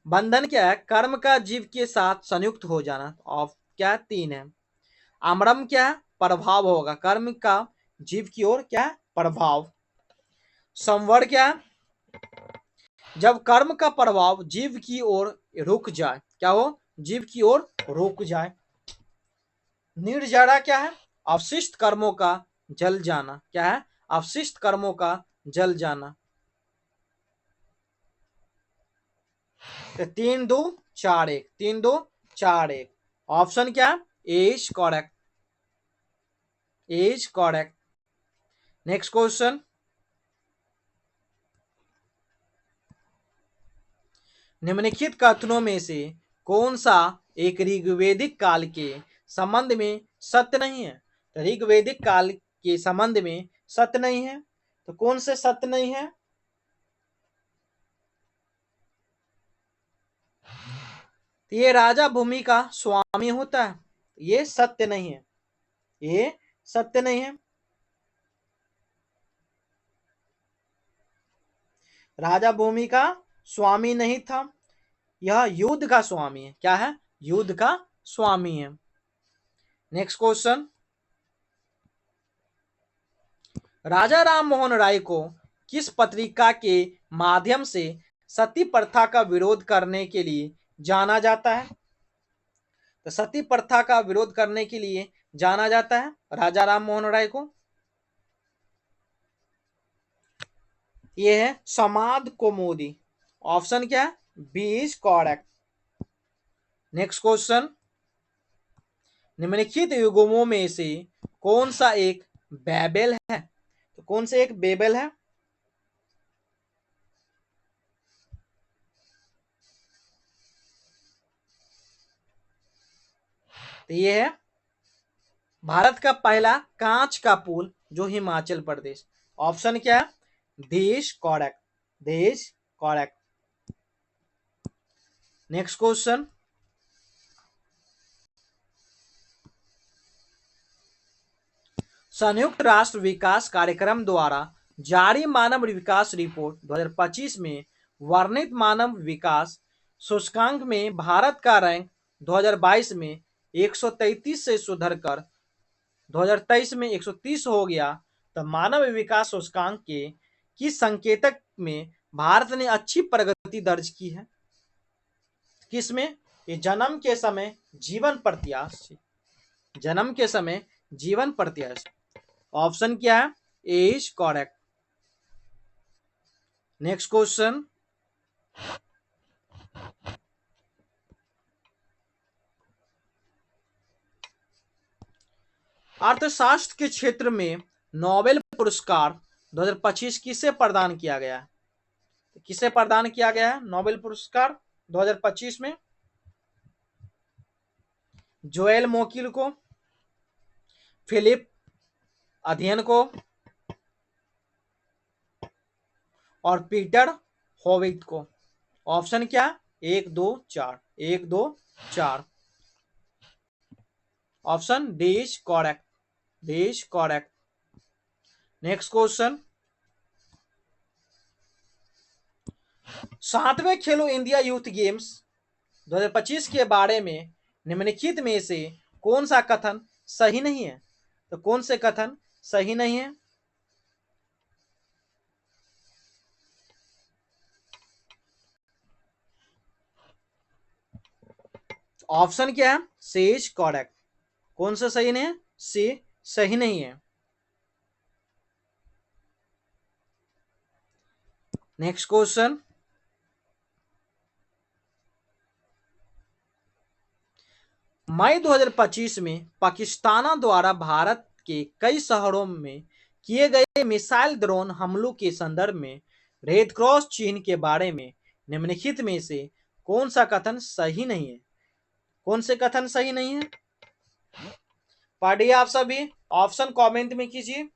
बंधन क्या है? कर्म का जीव के साथ संयुक्त हो जाना। ऑफ क्या है? तीन है। आम्रम क्या है? प्रभाव होगा कर्म का जीव की ओर क्या प्रभाव। संवर क्या है? जब कर्म का प्रभाव जीव की ओर रुक जाए, क्या हो? जीव की ओर रुक जाए। निर्जरा क्या है? अवशिष्ट कर्मों का जल जाना। क्या है? अवशिष्ट कर्मों का जल जाना। तो 3 2 4 1, 3 2 4 1 ऑप्शन क्या है? Is correct, is correct. Next question, निम्नलिखित कथनों में से कौन सा एक ऋग्वेदिक काल के संबंध में सत्य नहीं है? तो ऋग्वेदिक काल के संबंध में सत्य नहीं है, तो कौन से सत्य नहीं है? तो ये राजा भूमि का स्वामी होता है, ये सत्य नहीं है, ये सत्य नहीं है। राजा भूमि का स्वामी नहीं था, यह युद्ध का स्वामी है। क्या है? युद्ध का स्वामी है। नेक्स्ट क्वेश्चन, राजा राम मोहन राय को किस पत्रिका के माध्यम से सती प्रथा का विरोध करने के लिए जाना जाता है? तो सती प्रथा का विरोध करने के लिए जाना जाता है राजा राम मोहन राय को। ये है समाद कौमुदी। ऑप्शन क्या है? B is correct. Next question, निम्नलिखित युगमों में से कौन सा एक बेबेल है? तो कौन से एक बेबेल है? तो ये है भारत का पहला कांच का पुल जो हिमाचल प्रदेश। ऑप्शन क्या है? देश करेक्ट, देश करेक्ट। नेक्स्ट क्वेश्चन, संयुक्त राष्ट्र विकास कार्यक्रम द्वारा जारी मानव विकास रिपोर्ट 2025 में वर्णित मानव विकास सूचकांक में भारत का रैंक 2022 में 133 से सुधर कर 2023 में 130 हो गया। तो मानव विकास सूचकांक के किस संकेतक में भारत ने अच्छी प्रगति दर्ज की है? किसमें? ये जन्म के समय जीवन प्रत्याशा, जन्म के समय जीवन प्रत्याशा। ऑप्शन क्या है? A is correct. Next question, अर्थशास्त्र के क्षेत्र में नोबेल पुरस्कार 2025 किसे प्रदान किया गया है? किसे प्रदान किया गया है नोबेल पुरस्कार 2025 में? जोएल मोकिल को, फिलिप अध्ययन को, और पीटर होविट को। ऑप्शन क्या? 1 2 4, 1 2 4। Option D is correct, D is correct. Next question, 7वें खेलो इंडिया यूथ गेम्स 2025 के बारे में निम्नलिखित में से कौन सा कथन सही नहीं है? तो कौन से कथन सही नहीं है? ऑप्शन क्या है? C is correct. कौन सा सही नहीं है? सी सही नहीं है। नेक्स्ट क्वेश्चन, मई 2025 में पाकिस्तान द्वारा भारत के कई शहरों में किए गए मिसाइल ड्रोन हमलों के संदर्भ में रेड क्रॉस चीन के बारे में निम्नलिखित में से कौन सा कथन सही नहीं है? कौन से कथन सही नहीं है? पढ़िए आप सभी, ऑप्शन कमेंट में कीजिए।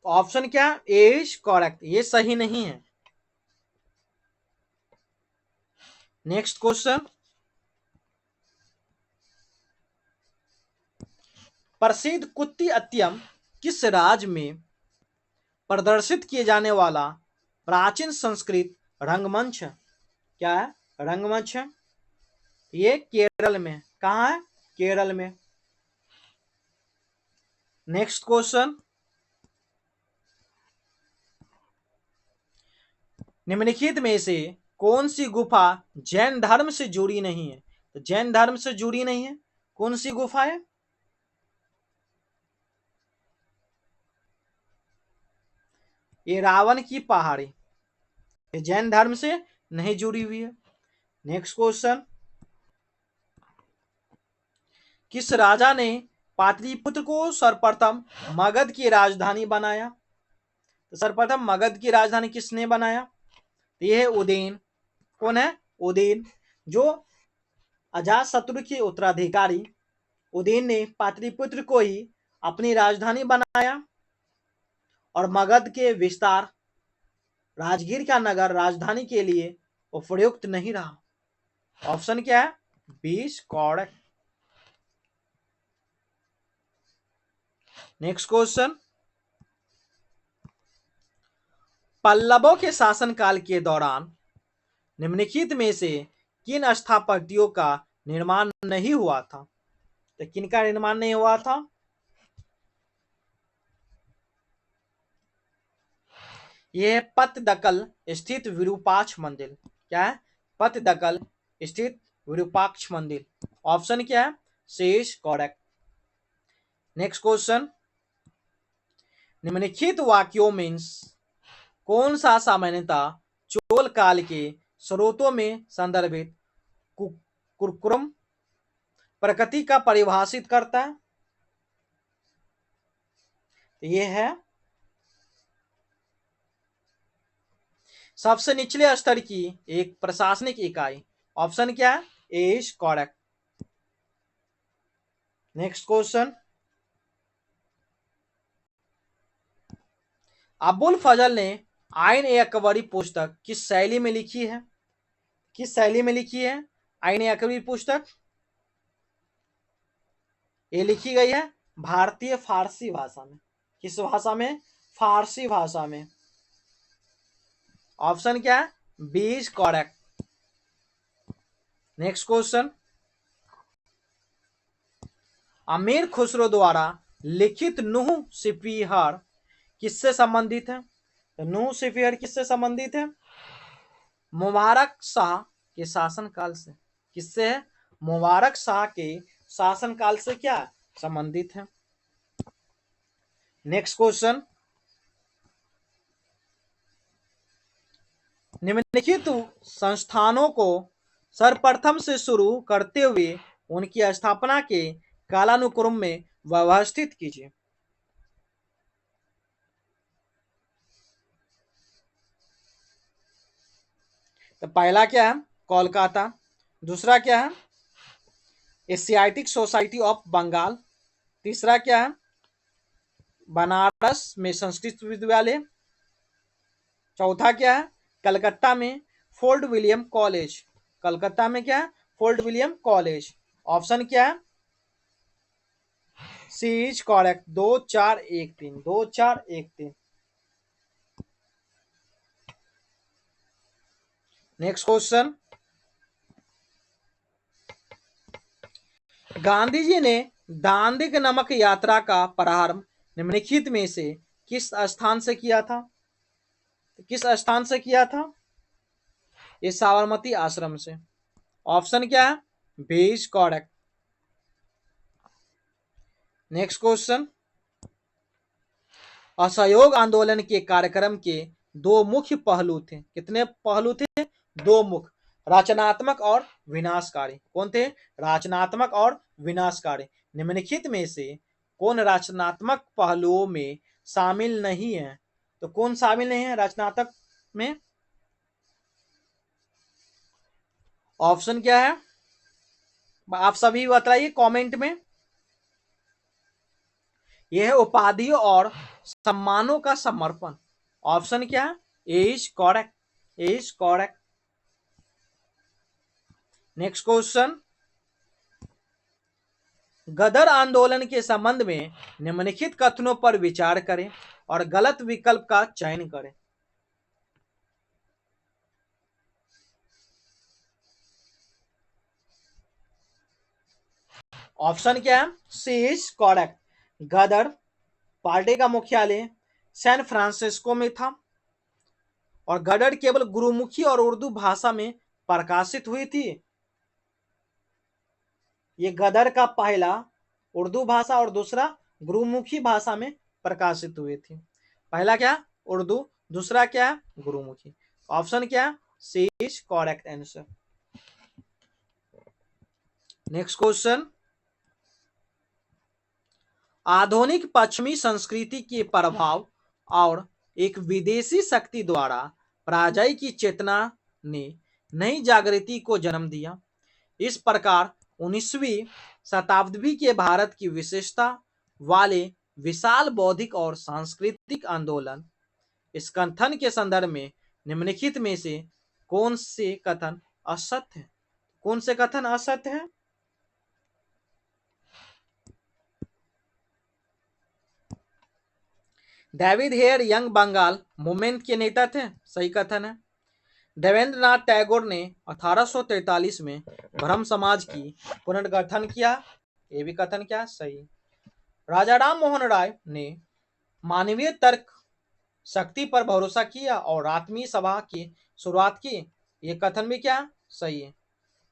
ऑप्शन क्या? ए इज करेक्ट, ये सही नहीं है। नेक्स्ट क्वेश्चन, प्रसिद्ध कुत्ती अत्यम किस राज्य में प्रदर्शित किए जाने वाला प्राचीन संस्कृत रंगमंच क्या है? रंगमंच है। ये केरल में, कहाँ है? केरल में। नेक्स्ट क्वेश्चन, निम्नलिखित में से कौन सी गुफा जैन धर्म से जुड़ी नहीं है? तो जैन धर्म से जुड़ी नहीं है, कौन सी गुफा है? ये रावण की पहाड़ी, ये जैन धर्म से नहीं जुड़ी हुई है। नेक्स्ट क्वेश्चन, किस राजा ने पाटलिपुत्र को सर्वप्रथम मगध की राजधानी बनाया? तो सर्वप्रथम मगध की राजधानी किसने बनाया? तो यह है उदयन। कौन है? उदयन। जो अजातशत्रु के उत्तराधिकारी उदयन ने पाटलिपुत्र को ही अपनी राजधानी बनाया और मगध के विस्तार राजगीर का नगर राजधानी के लिए उपयुक्त नहीं रहा। ऑप्शन क्या है? 20 करेक्ट। नेक्स्ट क्वेश्चन, पल्लवों के शासनकाल के दौरान निम्नलिखित में से किन स्थापत्यों का निर्माण नहीं हुआ था? तो किनका निर्माण नहीं हुआ था? यह पत्तदकल स्थित विरूपाक्ष मंदिर। क्या है? पत्तदकल स्थित विरूपाक्ष मंदिर। ऑप्शन क्या है? शेष करेक्ट। नेक्स्ट क्वेश्चन, निम्नलिखित वाक्यों में कौन सा सामान्यतः चोल काल के स्रोतों में संदर्भित कुरकुरम प्रकृति का परिभाषित करता है? यह है सबसे निचले स्तर की एक प्रशासनिक इकाई। ऑप्शन क्या है? Is correct. Next question, Abul Fazal ने आइन ए अकबरी पुस्तक किस शैली में लिखी है? किस शैली में लिखी है आइन ए अकबरी पुस्तक? ये लिखी गई है भारतीय फारसी भाषा में। किस भाषा में? फारसी भाषा में। ऑप्शन क्या है? 20 करेक्ट। नेक्स्ट क्वेश्चन, अमीर खुसरो द्वारा लिखित नूह सिपीहर किससे संबंधित है? तो नूह सिपीहर किससे संबंधित है? मुबारक शाह के शासनकाल से। किससे है? मुबारक शाह के शासनकाल से क्या संबंधित है? नेक्स्ट क्वेश्चन, निम्नलिखित संस्थानों को सर्वप्रथम से शुरू करते हुए उनकी स्थापना के कालानुक्रम में व्यवस्थित कीजिए। तो पहला क्या है? कोलकाता। दूसरा क्या है? Asiatic society of Bengal. तीसरा क्या है? बनारस में संस्कृत विश्वविद्यालय। चौथा क्या है? कलकत्ता में फोर्ट विलियम कॉलेज। कलकत्ता में क्या है? Fort William college. ऑप्शन क्या है? C is correct. 2413 2413। Next question, Gandhi ji ने दांडिक नमक यात्रा का प्रारंभ निम्नलिखित में से किस स्थान से किया था? किस स्थान से किया था? ये साबरमती आश्रम से। ऑप्शन क्या है? 20 करेक्ट। नेक्स्ट क्वेश्चन, असहयोग आंदोलन के कार्यक्रम के दो मुख्य पहलू थे। कितने पहलू थे? दो मुख्य, रचनात्मक और विनाशकारी। कौन थे? रचनात्मक और विनाशकारी। निम्नलिखित में से कौन रचनात्मक पहलुओं में शामिल नहीं है? तो कौन शामिल नहीं है रचनात्मक में? ऑप्शन क्या है? आप सभी बताइए कमेंट में। यह है उपाधियों और सम्मानों का समर्पण। ऑप्शन क्या है? Is correct. Is correct. Next question, Ghadar आंदोलन के संबंध में निम्नलिखित कथनों पर विचार करें और गलत विकल्प का चयन करें। ऑप्शन क्या है? C is correct. Gadar party का मुख्यालय सैन फ्रांसिस्को में था और गदर केवल गुरुमुखी और उर्दू भाषा में प्रकाशित हुई थी। ये गदर का पहला उर्दू भाषा और दूसरा गुरुमुखी भाषा में प्रकाशित हुई थी। पहला क्या? उर्दू, दूसरा क्या है? गुरुमुखी। ऑप्शन क्या है? C is correct answer. Next question, आधुनिक पश्चिमी संस्कृति के प्रभाव और एक विदेशी शक्ति द्वारा पराजय की चेतना ने नई जागृति को जन्म दिया। इस प्रकार 19वीं शताब्दी के भारत की विशेषता वाले विशाल बौद्धिक और सांस्कृतिक आंदोलन, इस कथन के संदर्भ में निम्नलिखित में से कौन से कथन असत्य है? कौन से कथन असत्य है? David Hare young Bengal movement के नेता थे, सही कथन है। देवेंद्र नाथ टैगोर ने 1843 में ब्रह्म समाज की पुनर्गठन किया, ये भी कथन क्या? सही। राजा राम मोहन राय ने मानवीय तर्क शक्ति पर भरोसा किया और आत्मीय सभा की शुरुआत की, ये कथन भी क्या? सही है।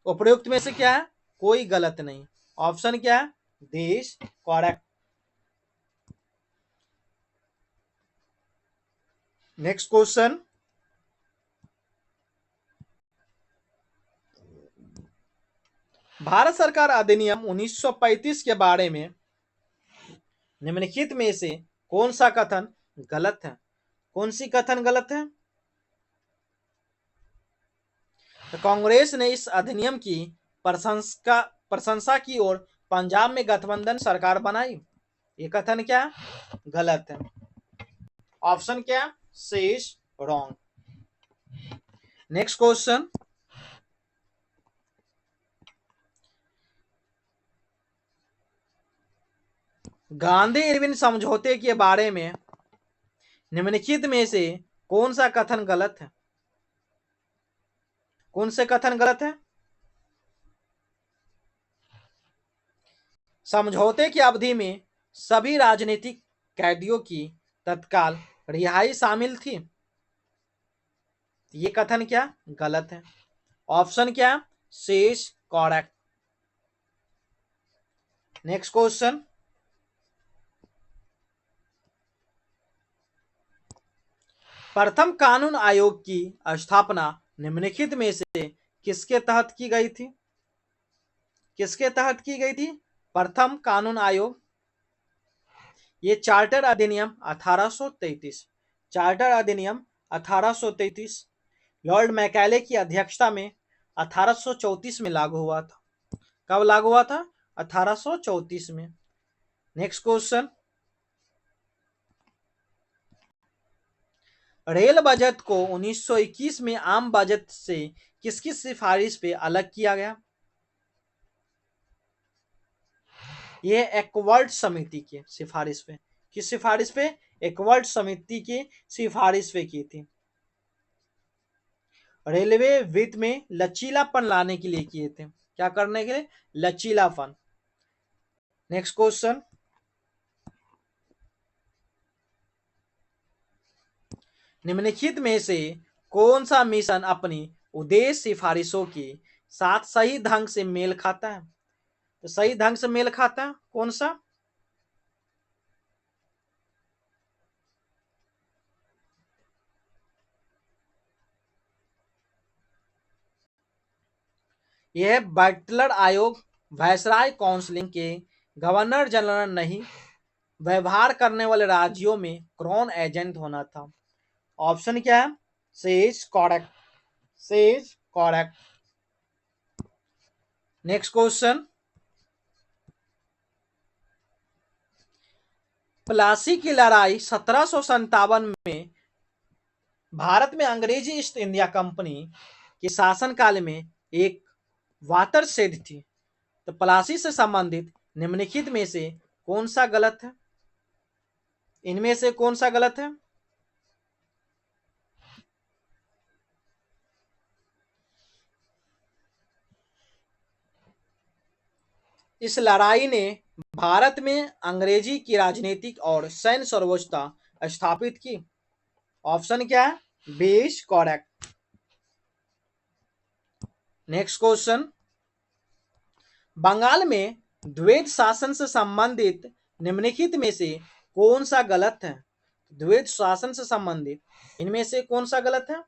उपयुक्त में से क्या है? कोई गलत नहीं। ऑप्शन क्या है? देश करेक्ट। नेक्स्ट क्वेश्चन, भारत सरकार अधिनियम 1935 के बारे में निम्नलिखित में से कौन सा कथन गलत है? कौन सी कथन गलत है? तो कांग्रेस ने इस अधिनियम की प्रशंसा की और पंजाब में गठबंधन सरकार बनाई, ये कथन क्या? गलत है। ऑप्शन क्या? C is wrong. Next question, Gandhi Irwin समझौते के बारे में निम्नलिखित में से कौन सा कथन गलत है? कौन से कथन गलत है? समझौते की अवधि में सभी राजनीतिक कैदियों की तत्काल रिहाई शामिल थी, ये कथन क्या? गलत है। ऑप्शन क्या? C is correct. Next question, प्रथम कानून आयोग की स्थापना निम्नलिखित में से किसके तहत की गई थी? किसके तहत की गई थी प्रथम कानून आयोग? ये चार्टर अधिनियम 1833। चार्टर अधिनियम 1833 लॉर्ड मैकाले की अध्यक्षता में 1834 में लागू हुआ था। कब लागू हुआ था? 1834 में। नेक्स्ट क्वेश्चन, रेल बजट को 1921 में आम बजट से किसकी सिफारिश पे अलग किया गया? यह एक्वर्ड समिति की सिफारिश पे। किस सिफारिश पे? एक्वर्ड समिति की सिफारिश पे की थी। रेलवे वित्त में लचीलापन लाने के लिए किए थे। क्या करने के लिए? लचीलापन। नेक्स्ट क्वेश्चन, निम्नलिखित में से कौन सा मिशन अपनी उद्देश्य सिफारिशों के साथ सही ढंग से मेल खाता है? तो सही ढंग से मेल खाता है कौन सा? यह बटलर आयोग वायसराय काउंसिल के गवर्नर जनरल नहीं, व्यवहार करने वाले राज्यों में क्राउन एजेंट होना था। ऑप्शन क्या है? Says correct. Says correct. Next question, Plassey की लड़ाई 1757 में भारत में अंग्रेजी ईस्ट इंडिया कंपनी के शासनकाल में एक वाटरशेड थी। तो प्लासी से संबंधित निम्नलिखित में से कौन सा गलत है? इनमें से कौन सा गलत है? इस लड़ाई ने भारत में अंग्रेजी की राजनीतिक और सैन्य सर्वोच्चता स्थापित की। ऑप्शन क्या है? B is correct. Next question, Bengal में द्वैध शासन से संबंधित निम्नलिखित में से कौन सा गलत है? द्वैध शासन से संबंधित इनमें से कौन सा गलत है?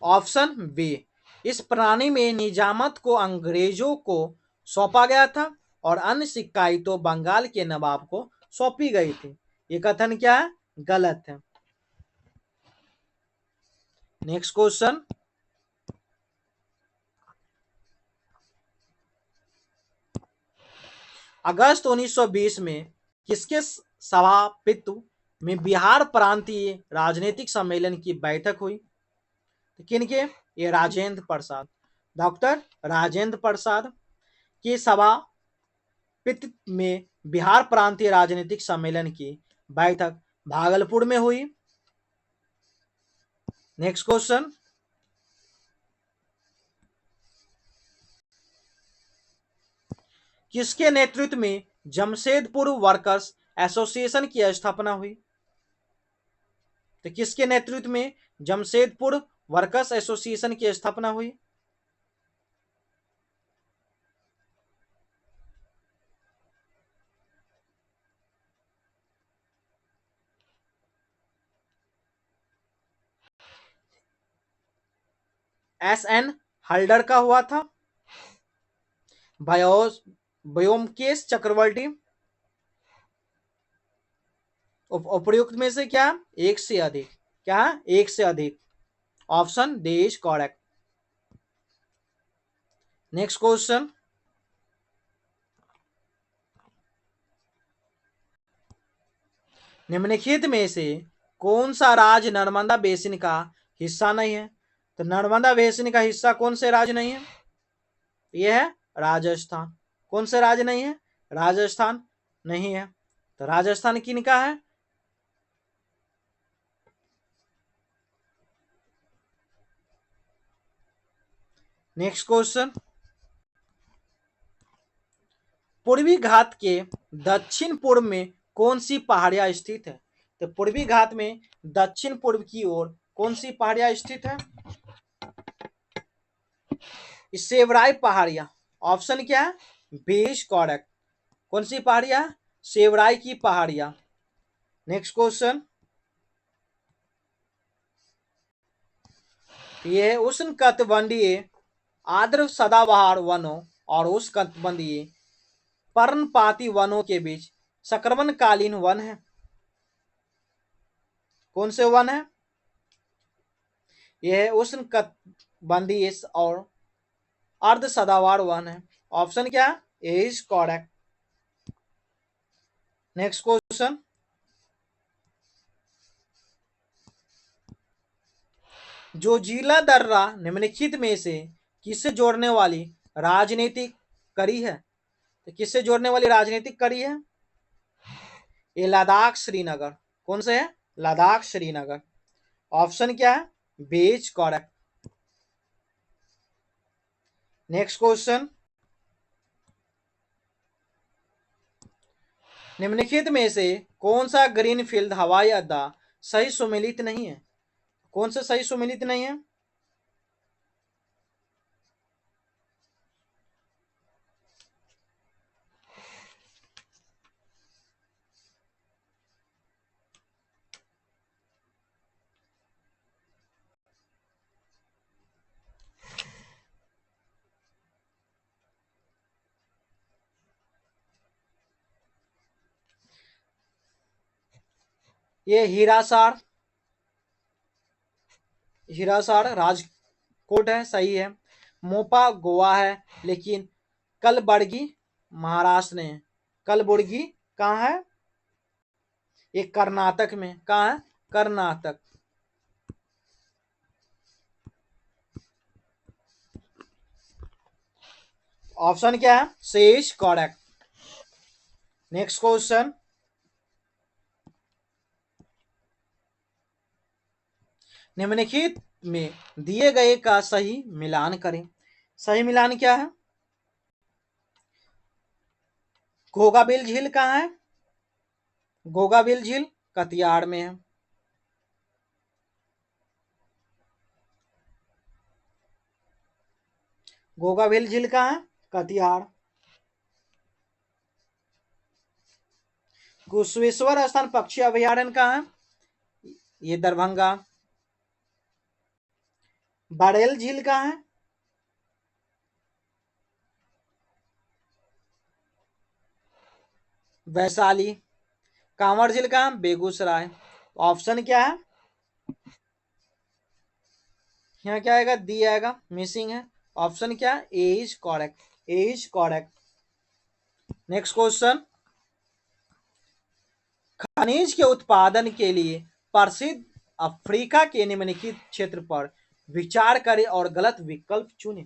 ऑप्शन बी, इस प्रणाली में निजामत को अंग्रेजों को सौंपा गया था और अन्य सिक्काई तो बंगाल के नवाब को सौंपी गई थी। ये कथन क्या है? गलत है। नेक्स्ट क्वेश्चन, अगस्त 1920 में किसके सभापतित्व में बिहार प्रांतीय राजनीतिक सम्मेलन की बैठक हुई? तो किनके? ये राजेंद्र प्रसाद, डॉक्टर राजेंद्र प्रसाद की सभापतित्व में बिहार प्रांतीय राजनीतिक सम्मेलन की बैठक भागलपुर में हुई। नेक्स्ट क्वेश्चन, किसके नेतृत्व में जमशेदपुर वर्कर्स एसोसिएशन की स्थापना हुई? तो किसके नेतृत्व में जमशेदपुर वर्कर्स एसोसिएशन की स्थापना हुई? एस.एन. हल्डर का हुआ था, व्योमकेश चक्रवर्ती, उपर्युक्त में से क्या? एक से अधिक। क्या? एक से अधिक। Option D is correct. Next question, निम्नलिखित में से कौन सा राज्य नर्मदा बेसिन का हिस्सा नहीं है? तो नर्मदा बेसिन का हिस्सा कौन से राज्य नहीं है? यह है राजस्थान। कौन से राज्य नहीं है? राजस्थान नहीं है। तो राजस्थान किनका है? नेक्स्ट क्वेश्चन, पूर्वी घाट के दक्षिण पूर्व में कौन सी पहाड़ियां स्थित है? तो पूर्वी घाट में दक्षिण पूर्व की ओर कौन सी पहाड़ियां स्थित है? सेवराई पहाड़ियां। ऑप्शन क्या है? B is correct. कौन सी पहाड़ियां? सेवराई की पहाड़ियां। नेक्स्ट क्वेश्चन, ये उष्णकटिबंधीय आर्द्र सदाबहार वनों और उष्णकटिबंधीय पर्णपाती वनों के बीच संक्रमणकालीन वन है। कौन से वन है? यह उष्णकटिबंधीय और अर्ध सदाबहार वन है। ऑप्शन क्या? A is correct. Next question, जो जिला दर्रा निम्नलिखित में से किससे जोड़ने वाली राजनीतिक कड़ी है? तो किससे जोड़ने वाली राजनीतिक कड़ी है? ये लद्दाख श्रीनगर। कौन से है? लद्दाख श्रीनगर। ऑप्शन क्या है? B is correct. Next question, निम्नलिखित में से कौन सा ग्रीनफील्ड हवाई अड्डा सही सुमेलित नहीं है? कौन सा सही सुमेलित नहीं है? ये हिरासार राजकोट है, सही है। मोपा गोवा है, लेकिन कलबुर्गी महाराष्ट्र में है। कलबुर्गी कहाँ है? ये कर्नाटक में। कहाँ है? कर्नाटक। ऑप्शन क्या है? C is correct. Next question, निम्नलिखित में दिए गए का सही मिलान करें। सही मिलान क्या है? घोगाबिल झील कहाँ है? घोगाबिल झील कटिहार में है। घोगाबिल झील कहाँ है? कटिहार। कुशेश्वर स्थान पक्षी अभयारण्य कहाँ है? ये दरभंगा। बड़ेल झील कहाँ है? वैशाली। कांवर झील कहाँ है? बेगूसराय। ऑप्शन क्या है? यहाँ क्या आएगा? डी आएगा, मिसिंग है। ऑप्शन क्या है? A is correct. A is correct. Next question. खनिज के उत्पादन के लिए प्रसिद्ध अफ्रीका के निम्नलिखित क्षेत्र पर विचार करें और गलत विकल्प चुनें।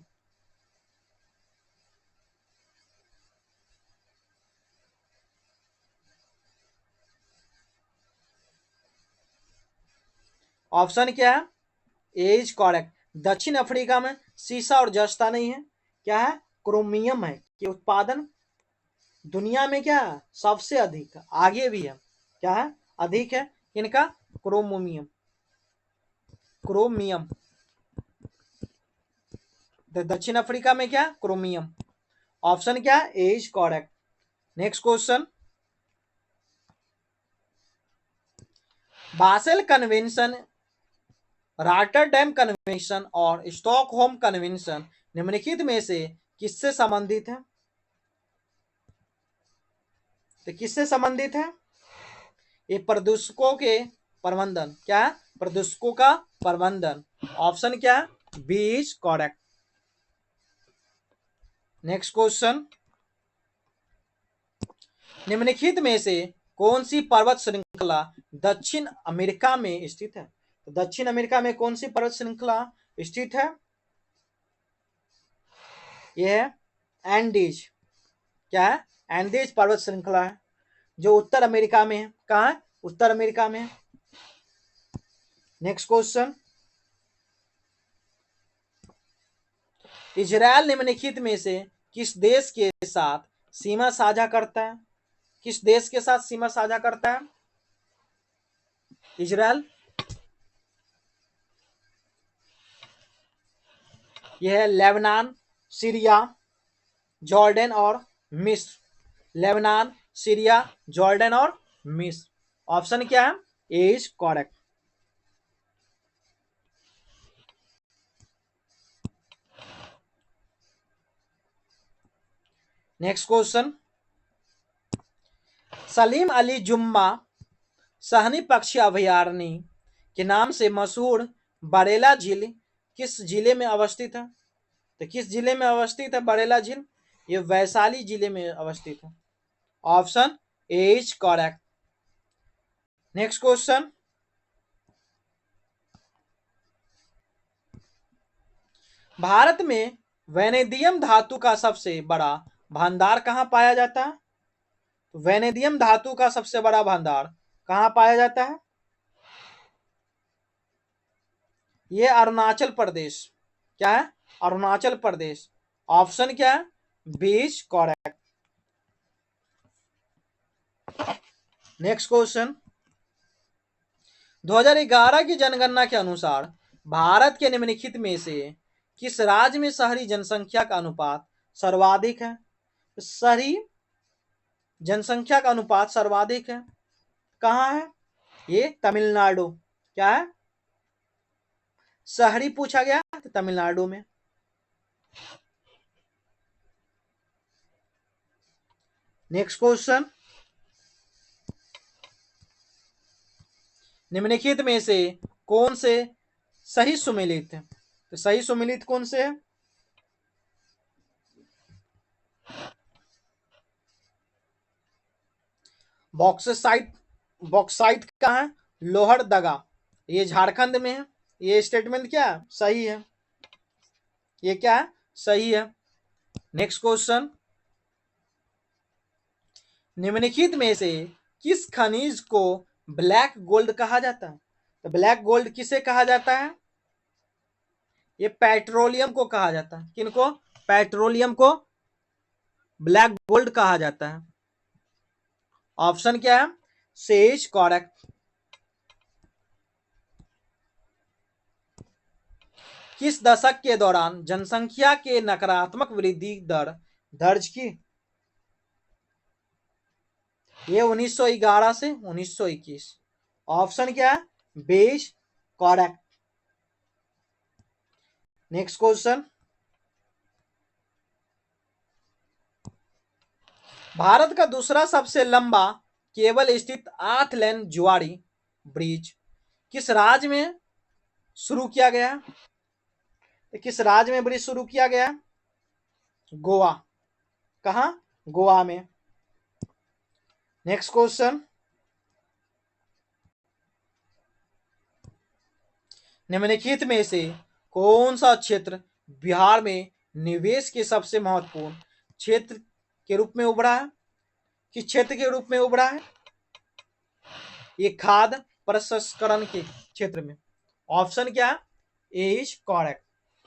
ऑप्शन क्या है? A is correct. दक्षिण अफ्रीका में सीसा और जस्ता नहीं है। क्या है? क्रोमियम है कि उत्पादन दुनिया में क्या है? सबसे अधिक है। आगे भी है। क्या है? अधिक है इनका? क्रोमोमियम। क्रोमियम। दक्षिण अफ्रीका में क्या? क्रोमियम। ऑप्शन क्या है? A is correct. Next question. Basel convention, Rotterdam convention और स्टॉकहोम कन्वेंशन निम्नलिखित में से किससे संबंधित है? तो किससे संबंधित है? ये प्रदूषकों के प्रबंधन। क्या है? प्रदूषकों का प्रबंधन। ऑप्शन क्या है? B is correct. Next question. निम्नलिखित में से कौन सी पर्वत श्रृंखला दक्षिण अमेरिका में स्थित है? तो दक्षिण अमेरिका में कौन सी पर्वत श्रृंखला स्थित है? यह है एंडीज। क्या है? एंडीज पर्वत श्रृंखला है जो उत्तर अमेरिका में है। कहाँ है? उत्तर अमेरिका में है। Next question. इजरायल निम्नलिखित में से किस देश के साथ सीमा साझा करता है? किस देश के साथ सीमा साझा करता है इजरायल? यह है लेबनान, सीरिया, जॉर्डन और मिस्र। लेबनान, सीरिया, जॉर्डन और मिस्र। ऑप्शन क्या है? A is correct. Next question. Salim Ali Jumma Sahni पक्षी अभयारण्य के नाम से मशहूर बरेला झील किस जिले में अवस्थित है? तो किस जिले में अवस्थित है बरेला झील? ये वैशाली जिले में अवस्थित है। Option A is correct. Next question. Bharat में वेनेडियम धातु का सबसे बड़ा भंडार कहाँ पाया जाता है? तो वेनेडियम धातु का सबसे बड़ा भंडार कहाँ पाया जाता है? ये अरुणाचल प्रदेश। क्या है? अरुणाचल प्रदेश। ऑप्शन क्या है? B is correct. Next question. 2011 की जनगणना के अनुसार भारत के निम्नलिखित में से किस राज्य में शहरी जनसंख्या का अनुपात सर्वाधिक है? शहरी जनसंख्या का अनुपात सर्वाधिक है कहाँ है? ये तमिलनाडु। क्या है? शहरी पूछा गया तो तमिलनाडु में। Next question. निम्नलिखित में से कौन से सही सुमेलित है? तो सही सुमेलित कौन से है? बॉक्साइट। बॉक्साइट कहाँ है? लोहरदगा। ये झारखंड में है। ये स्टेटमेंट क्या है? सही है। ये क्या है? सही है। Next question. निम्नलिखित में से किस खनिज को ब्लैक गोल्ड कहा जाता है? तो ब्लैक गोल्ड किसे कहा जाता है? ये पेट्रोलियम को कहा जाता है। किनको? पेट्रोलियम को ब्लैक गोल्ड कहा जाता है। ऑप्शन क्या है? C is correct. किस दशक के दौरान जनसंख्या के नकारात्मक वृद्धि दर दर्ज की? ये 1911 से 1921। ऑप्शन क्या है? 20 करेक्ट। नेक्स्ट क्वेश्चन, भारत का दूसरा सबसे लंबा केबल स्थित 8 लेन जुआरी ब्रिज किस राज्य में शुरू किया गया? किस राज्य में ब्रिज शुरू किया गया? गोवा। कहा? गोवा में। नेक्स्ट क्वेश्चन, निम्नलिखित में से कौन सा क्षेत्र बिहार में निवेश के सबसे महत्वपूर्ण क्षेत्र के रूप में उभरा है? किस क्षेत्र के रूप में उभरा है? ये खाद्य प्रसंस्करण के क्षेत्र में। ऑप्शन क्या? A is correct.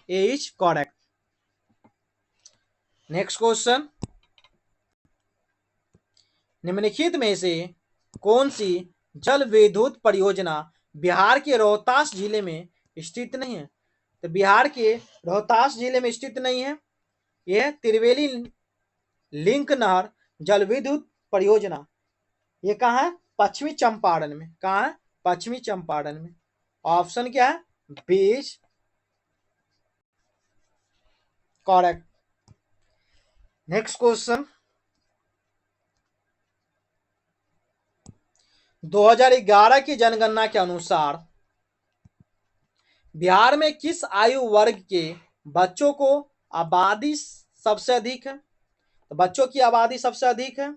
A is correct. Next question, निम्नलिखित में से कौन सी जल विद्युत परियोजना बिहार के रोहतास जिले में स्थित नहीं है? तो बिहार के रोहतास जिले में स्थित नहीं है। यह त्रिवेणी लिंक नहर जल विद्युत परियोजना। ये कहाँ है? पश्चिमी चंपारण में। कहाँ है? पश्चिमी चंपारण में। ऑप्शन क्या है? 20 करेक्ट। नेक्स्ट क्वेश्चन, 2011 की जनगणना के अनुसार बिहार में किस आयु वर्ग के बच्चों को आबादी सबसे अधिक है? तो बच्चों की आबादी सबसे अधिक है।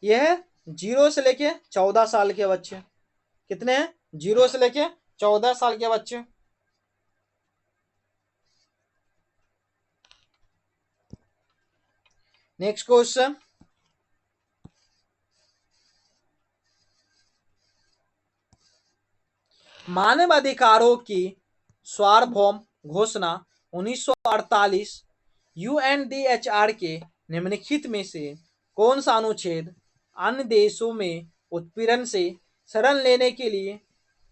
यह है 0 से लेके 14 साल के बच्चे। कितने हैं? 0 से लेके 14 साल के बच्चे। नेक्स्ट क्वेश्चन, मानव अधिकारों की सार्वभौम घोषणा 1948 यूएनडीएचआर के निम्नलिखित में से कौन सा अनुच्छेद अन्य देशों में उत्पीड़न से शरण लेने के लिए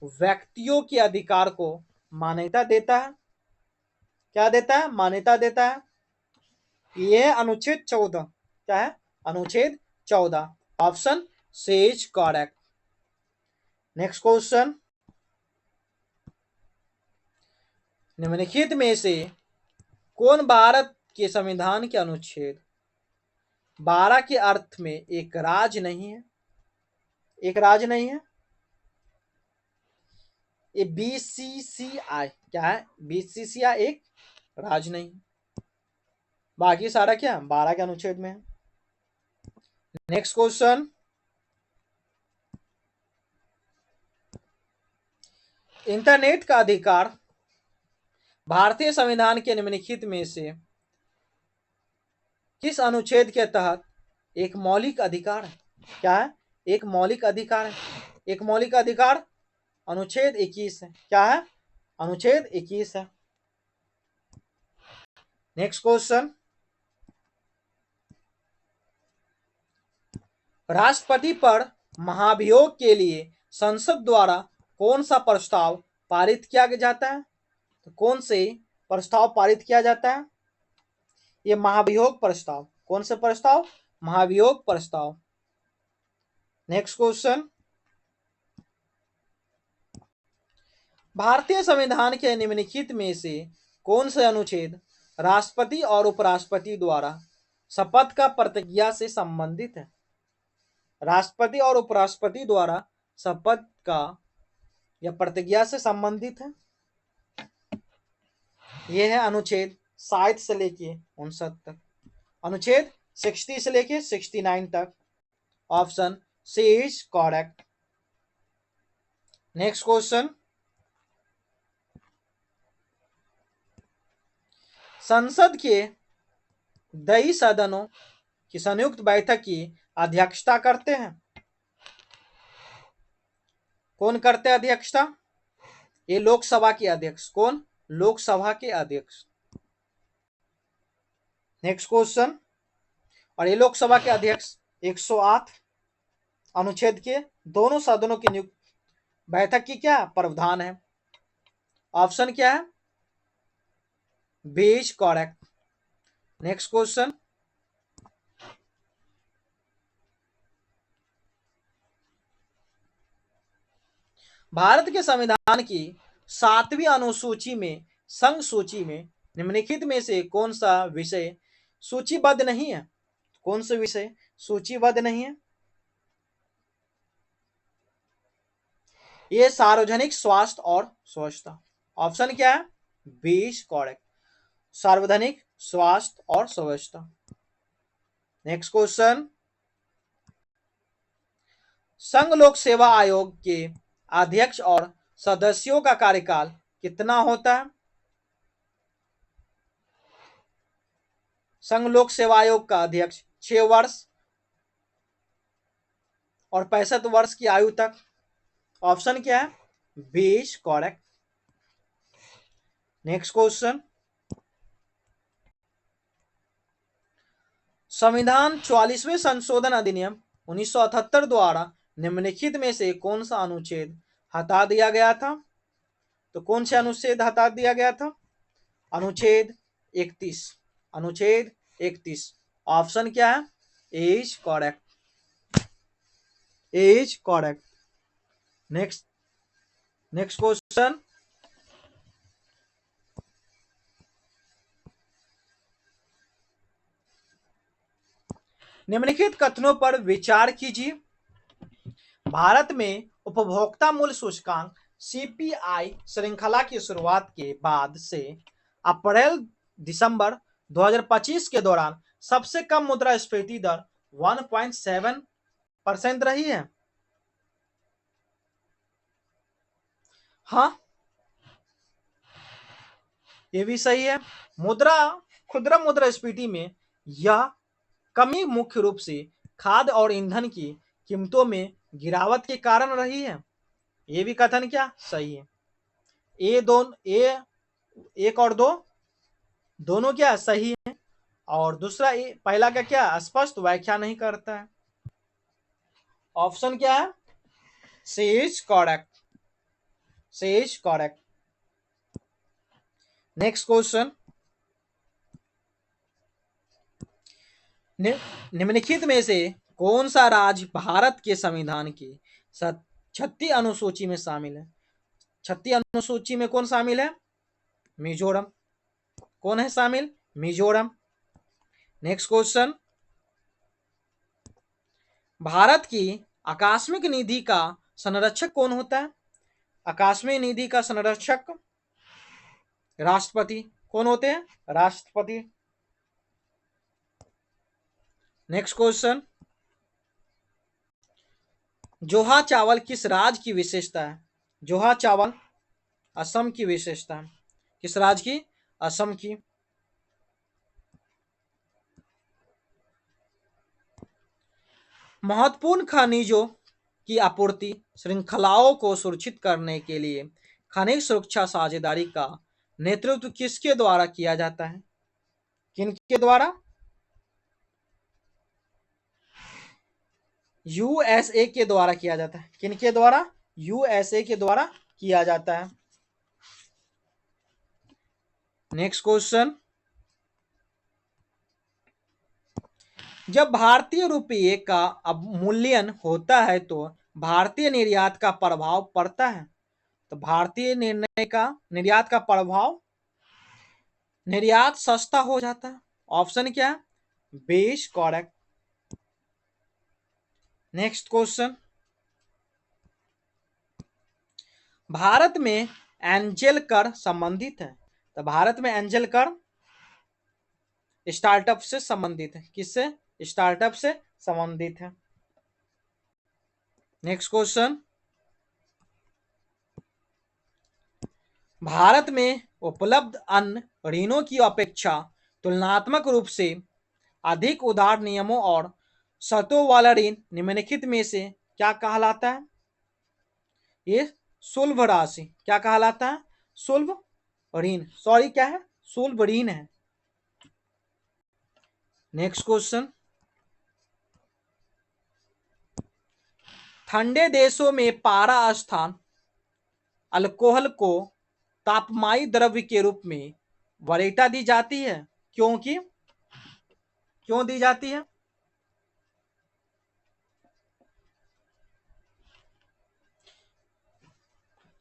व्यक्तियों के अधिकार को मान्यता देता है? क्या देता है? मान्यता देता है। यह अनुच्छेद 14। क्या है? अनुच्छेद 14। Option C is correct. Next question, निम्नलिखित में से कौन भारत के संविधान के अनुच्छेद 12 के अर्थ में एक राज्य नहीं है? एक राज्य नहीं है। ये बीसीसीआई। क्या है? बीसीसीआई एक राज्य नहीं। बाकी सारा क्या 12 के अनुच्छेद में है। नेक्स्ट क्वेश्चन, इंटरनेट का अधिकार भारतीय संविधान के निम्नलिखित में से किस अनुच्छेद के तहत एक मौलिक अधिकार है? क्या है? एक मौलिक अधिकार है। एक मौलिक अधिकार अनुच्छेद 21 है। क्या है? अनुच्छेद 21 है। नेक्स्ट क्वेश्चन, राष्ट्रपति पर महाभियोग के लिए संसद द्वारा कौन सा प्रस्ताव पारित किया जाता है? तो कौन से प्रस्ताव पारित किया जाता है? ये महाभियोग प्रस्ताव। कौन से प्रस्ताव? महाभियोग प्रस्ताव। नेक्स्ट क्वेश्चन, भारतीय संविधान के निम्नलिखित में से कौन से अनुच्छेद राष्ट्रपति और उपराष्ट्रपति द्वारा शपथ का प्रतिज्ञा से संबंधित है? राष्ट्रपति और उपराष्ट्रपति द्वारा शपथ का या प्रतिज्ञा से संबंधित है। यह है अनुच्छेद 60 से लेके 59 तक। अनुच्छेद 60 से लेके 69 तक। Option C is correct. Next question, संसद के दई सदनों की संयुक्त बैठक की अध्यक्षता करते हैं? कौन करते हैं अध्यक्षता? ये लोकसभा के अध्यक्ष। कौन? लोकसभा के अध्यक्ष। Next question. और ये लोकसभा के अध्यक्ष 108 अनुच्छेद के दोनों सदनों की नियुक्त बैठक की क्या प्रावधान है? ऑप्शन क्या है? B is correct. Next question. Bharat के संविधान की 7वीं अनुसूची में संघ सूची में निम्नलिखित में से कौन सा विषय सूचीबद्ध नहीं है? कौन सा विषय सूचीबद्ध नहीं है? ये सार्वजनिक स्वास्थ्य और स्वच्छता। ऑप्शन क्या है? B is correct. सार्वजनिक स्वास्थ्य और स्वच्छता। Next question. संघ लोक सेवा आयोग के अध्यक्ष और सदस्यों का कार्यकाल कितना होता है? संघ लोक सेवा आयोग का अध्यक्ष 6 वर्ष और 65 वर्ष की आयु तक। ऑप्शन क्या है? B is correct. Next question. संविधान 44वें संशोधन अधिनियम 1978 द्वारा निम्नलिखित में से कौन सा अनुच्छेद हटा दिया गया था? तो कौन सा अनुच्छेद हटा दिया गया था? अनुच्छेद 31। अनुच्छेद 31। ऑप्शन क्या है? A is correct. A is correct. Next question. निम्नलिखित कथनों पर विचार कीजिए। भारत में उपभोक्ता मूल्य सूचकांक सीपीआई श्रृंखला की शुरुआत के बाद से अप्रैल दिसंबर 2025 के दौरान सबसे कम मुद्रास्फीति दर 1.7% रही है। हाँ, ये भी सही है। खुदरा मुद्रास्फीति में यह कमी मुख्य रूप से खाद्य और ईंधन की कीमतों में गिरावट के कारण रही है। ये भी कथन क्या सही है? एक और दो दोनों क्या सही है, और दूसरा पहला का क्या स्पष्ट व्याख्या नहीं करता है। ऑप्शन क्या है? C is correct. C is correct. Next question. निम्नलिखित में से कौन सा राज्य भारत के संविधान की 36 अनुसूची में शामिल है? 36 अनुसूची में कौन शामिल है? मिजोरम। कौन है शामिल? मिजोरम। Next question. भारत की आकस्मिक निधि का संरक्षक कौन होता है? आकस्मिक निधि का संरक्षक राष्ट्रपति। कौन होते हैं? राष्ट्रपति। Next question. जोहा चावल किस राज्य की विशेषता है? जोहा चावल असम की विशेषता है। किस राज्य की? असम की। महत्वपूर्ण खनिजों की आपूर्ति श्रृंखलाओं को सुरक्षित करने के लिए खनिज सुरक्षा साझेदारी का नेतृत्व किसके द्वारा किया जाता है? किनके द्वारा? यूएसए के द्वारा किया जाता है। किनके द्वारा? यूएसए के द्वारा किया जाता है। Next question. जब भारतीय रुपये का अवमूल्यन होता है तो भारतीय निर्यात का प्रभाव पड़ता है। तो भारतीय निर्यात का प्रभाव, निर्यात सस्ता हो जाता है। ऑप्शन क्या है? B is correct. Next question. Bharat में एंजल कर संबंधित है। तो भारत में एंजल कर स्टार्टअप से संबंधित है। किससे? स्टार्टअप से संबंधित है। Next question. भारत में उपलब्ध अन्य ऋणों की अपेक्षा तुलनात्मक रूप से अधिक उदार नियमों और शर्तों वाला ऋण निम्नलिखित में से क्या कहलाता है? ये सुलभ राशि क्या कहलाता है? सुलभ ऋण, सॉरी क्या है? सुलभ ऋण है। नेक्स्ट क्वेश्चन, ठंडे देशों में पारा स्थान अल्कोहल को तापमाई द्रव्य के रूप में वरीयता दी जाती है, क्योंकि क्यों दी जाती है?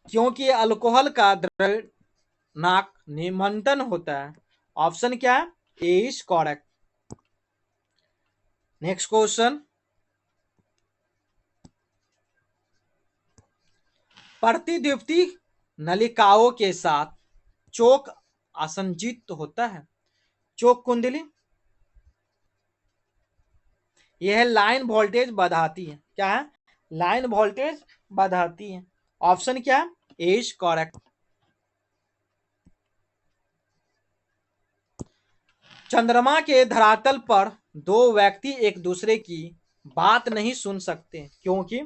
क्योंकि अल्कोहल का द्रव्यनाक निमंत्रण होता है। ऑप्शन क्या है? A is correct. Next question, प्रतिदीप्ति नलिकाओं के साथ चोक आसंजित होता है। चोक कुंडली यह लाइन वोल्टेज बढ़ाती है। क्या है? लाइन वोल्टेज बढ़ाती है। ऑप्शन क्या है? A is correct. चंद्रमा के धरातल पर दो व्यक्ति एक दूसरे की बात नहीं सुन सकते, क्योंकि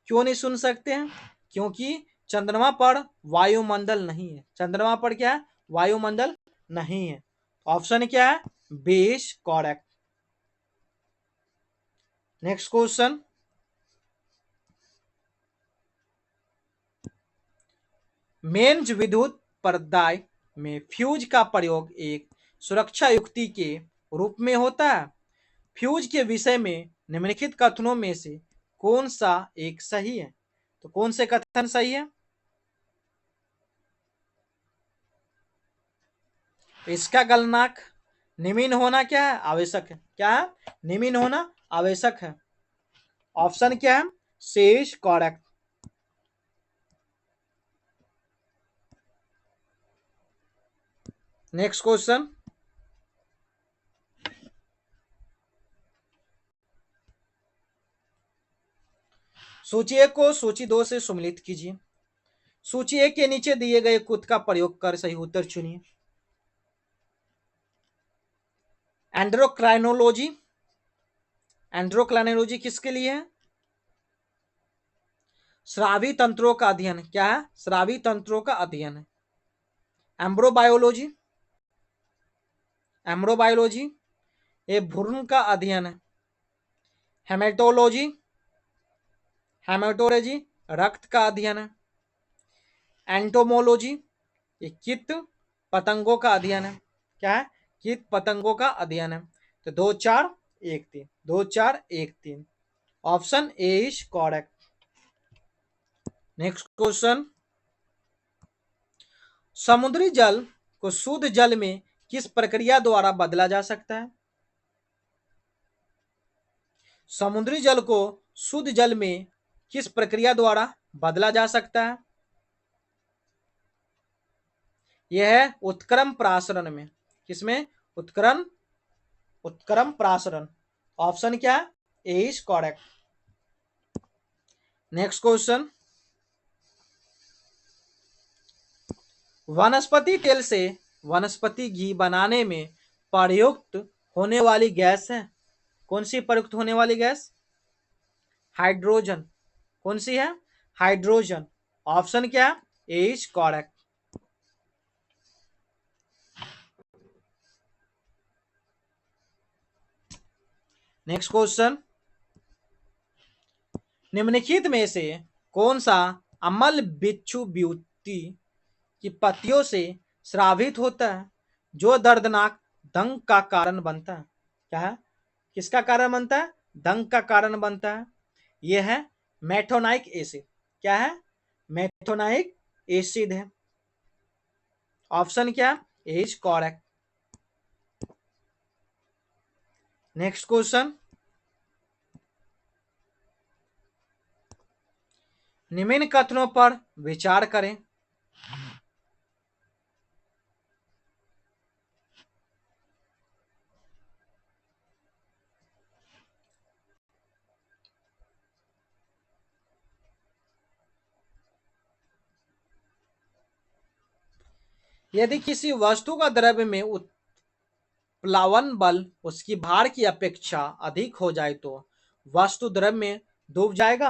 क्यों नहीं सुन सकते हैं? क्योंकि चंद्रमा पर वायुमंडल नहीं है। चंद्रमा पर क्या है? वायुमंडल नहीं है। ऑप्शन क्या है? B is correct. Next question, mains विद्युत पर्दाय में फ्यूज का प्रयोग एक सुरक्षा युक्ति के रूप में होता है। फ्यूज के विषय में निम्नलिखित कथनों में से कौन सा एक सही है? तो कौन से कथन सही है? इसका गलनांक निम्न होना क्या है? आवश्यक है। क्या है? निम्न होना आवश्यक है। ऑप्शन क्या है? C is correct. Next question, सूची एक को सूची दो से सम्मिलित कीजिए। सूची एक के नीचे दिए गए कुत का प्रयोग कर सही उत्तर चुनिए। एंड्रोक्राइनोलॉजी, एंड्रोक्राइनोलॉजी किसके लिए है? श्रावी तंत्रों का अध्ययन। क्या है? श्रावी तंत्रों का अध्ययन है। एम्ब्रोबायोलॉजी, एम्ब्रोबायोलॉजी ये भ्रूण का अध्ययन है। हेमेटोलॉजी, हेमेटोलॉजी रक्त का अध्ययन है। एंटोमोलॉजी ये कीट पतंगों का अध्ययन है। क्या है? कीट पतंगों का अध्ययन है। तो 2 4 1 3, 2 4 1 3, option A is correct. Next question, समुद्री जल को शुद्ध जल में किस प्रक्रिया द्वारा बदला जा सकता है? समुद्री जल को शुद्ध जल में किस प्रक्रिया द्वारा बदला जा सकता है? यह है उत्क्रम प्रासरण में। किसमें? उत्क्रम, उत्क्रम प्रासरण। ऑप्शन क्या है? A is correct. Next question, वनस्पति तेल से वनस्पति घी बनाने में प्रयुक्त होने वाली गैस है। कौन सी प्रयुक्त होने वाली गैस? हाइड्रोजन। कौन सी है? हाइड्रोजन। ऑप्शन क्या है? A is correct. Next question, निम्नलिखित में से कौन सा अमल बिच्छू ब्यूटी की पत्तियों से स्रावित होता है जो दर्दनाक दंग का कारण बनता है? क्या है? किसका कारण बनता है? दंग का कारण बनता है। यह है मेथोनाइक एसिड। क्या है? मेथोनाइक एसिड है। ऑप्शन क्या? A is correct. Next question, निम्न कथनों पर विचार करें। यदि किसी वस्तु का द्रव्य में उत्प्लावन बल उसकी भार की अपेक्षा अधिक हो जाए तो वस्तु द्रव्य में डूब जाएगा।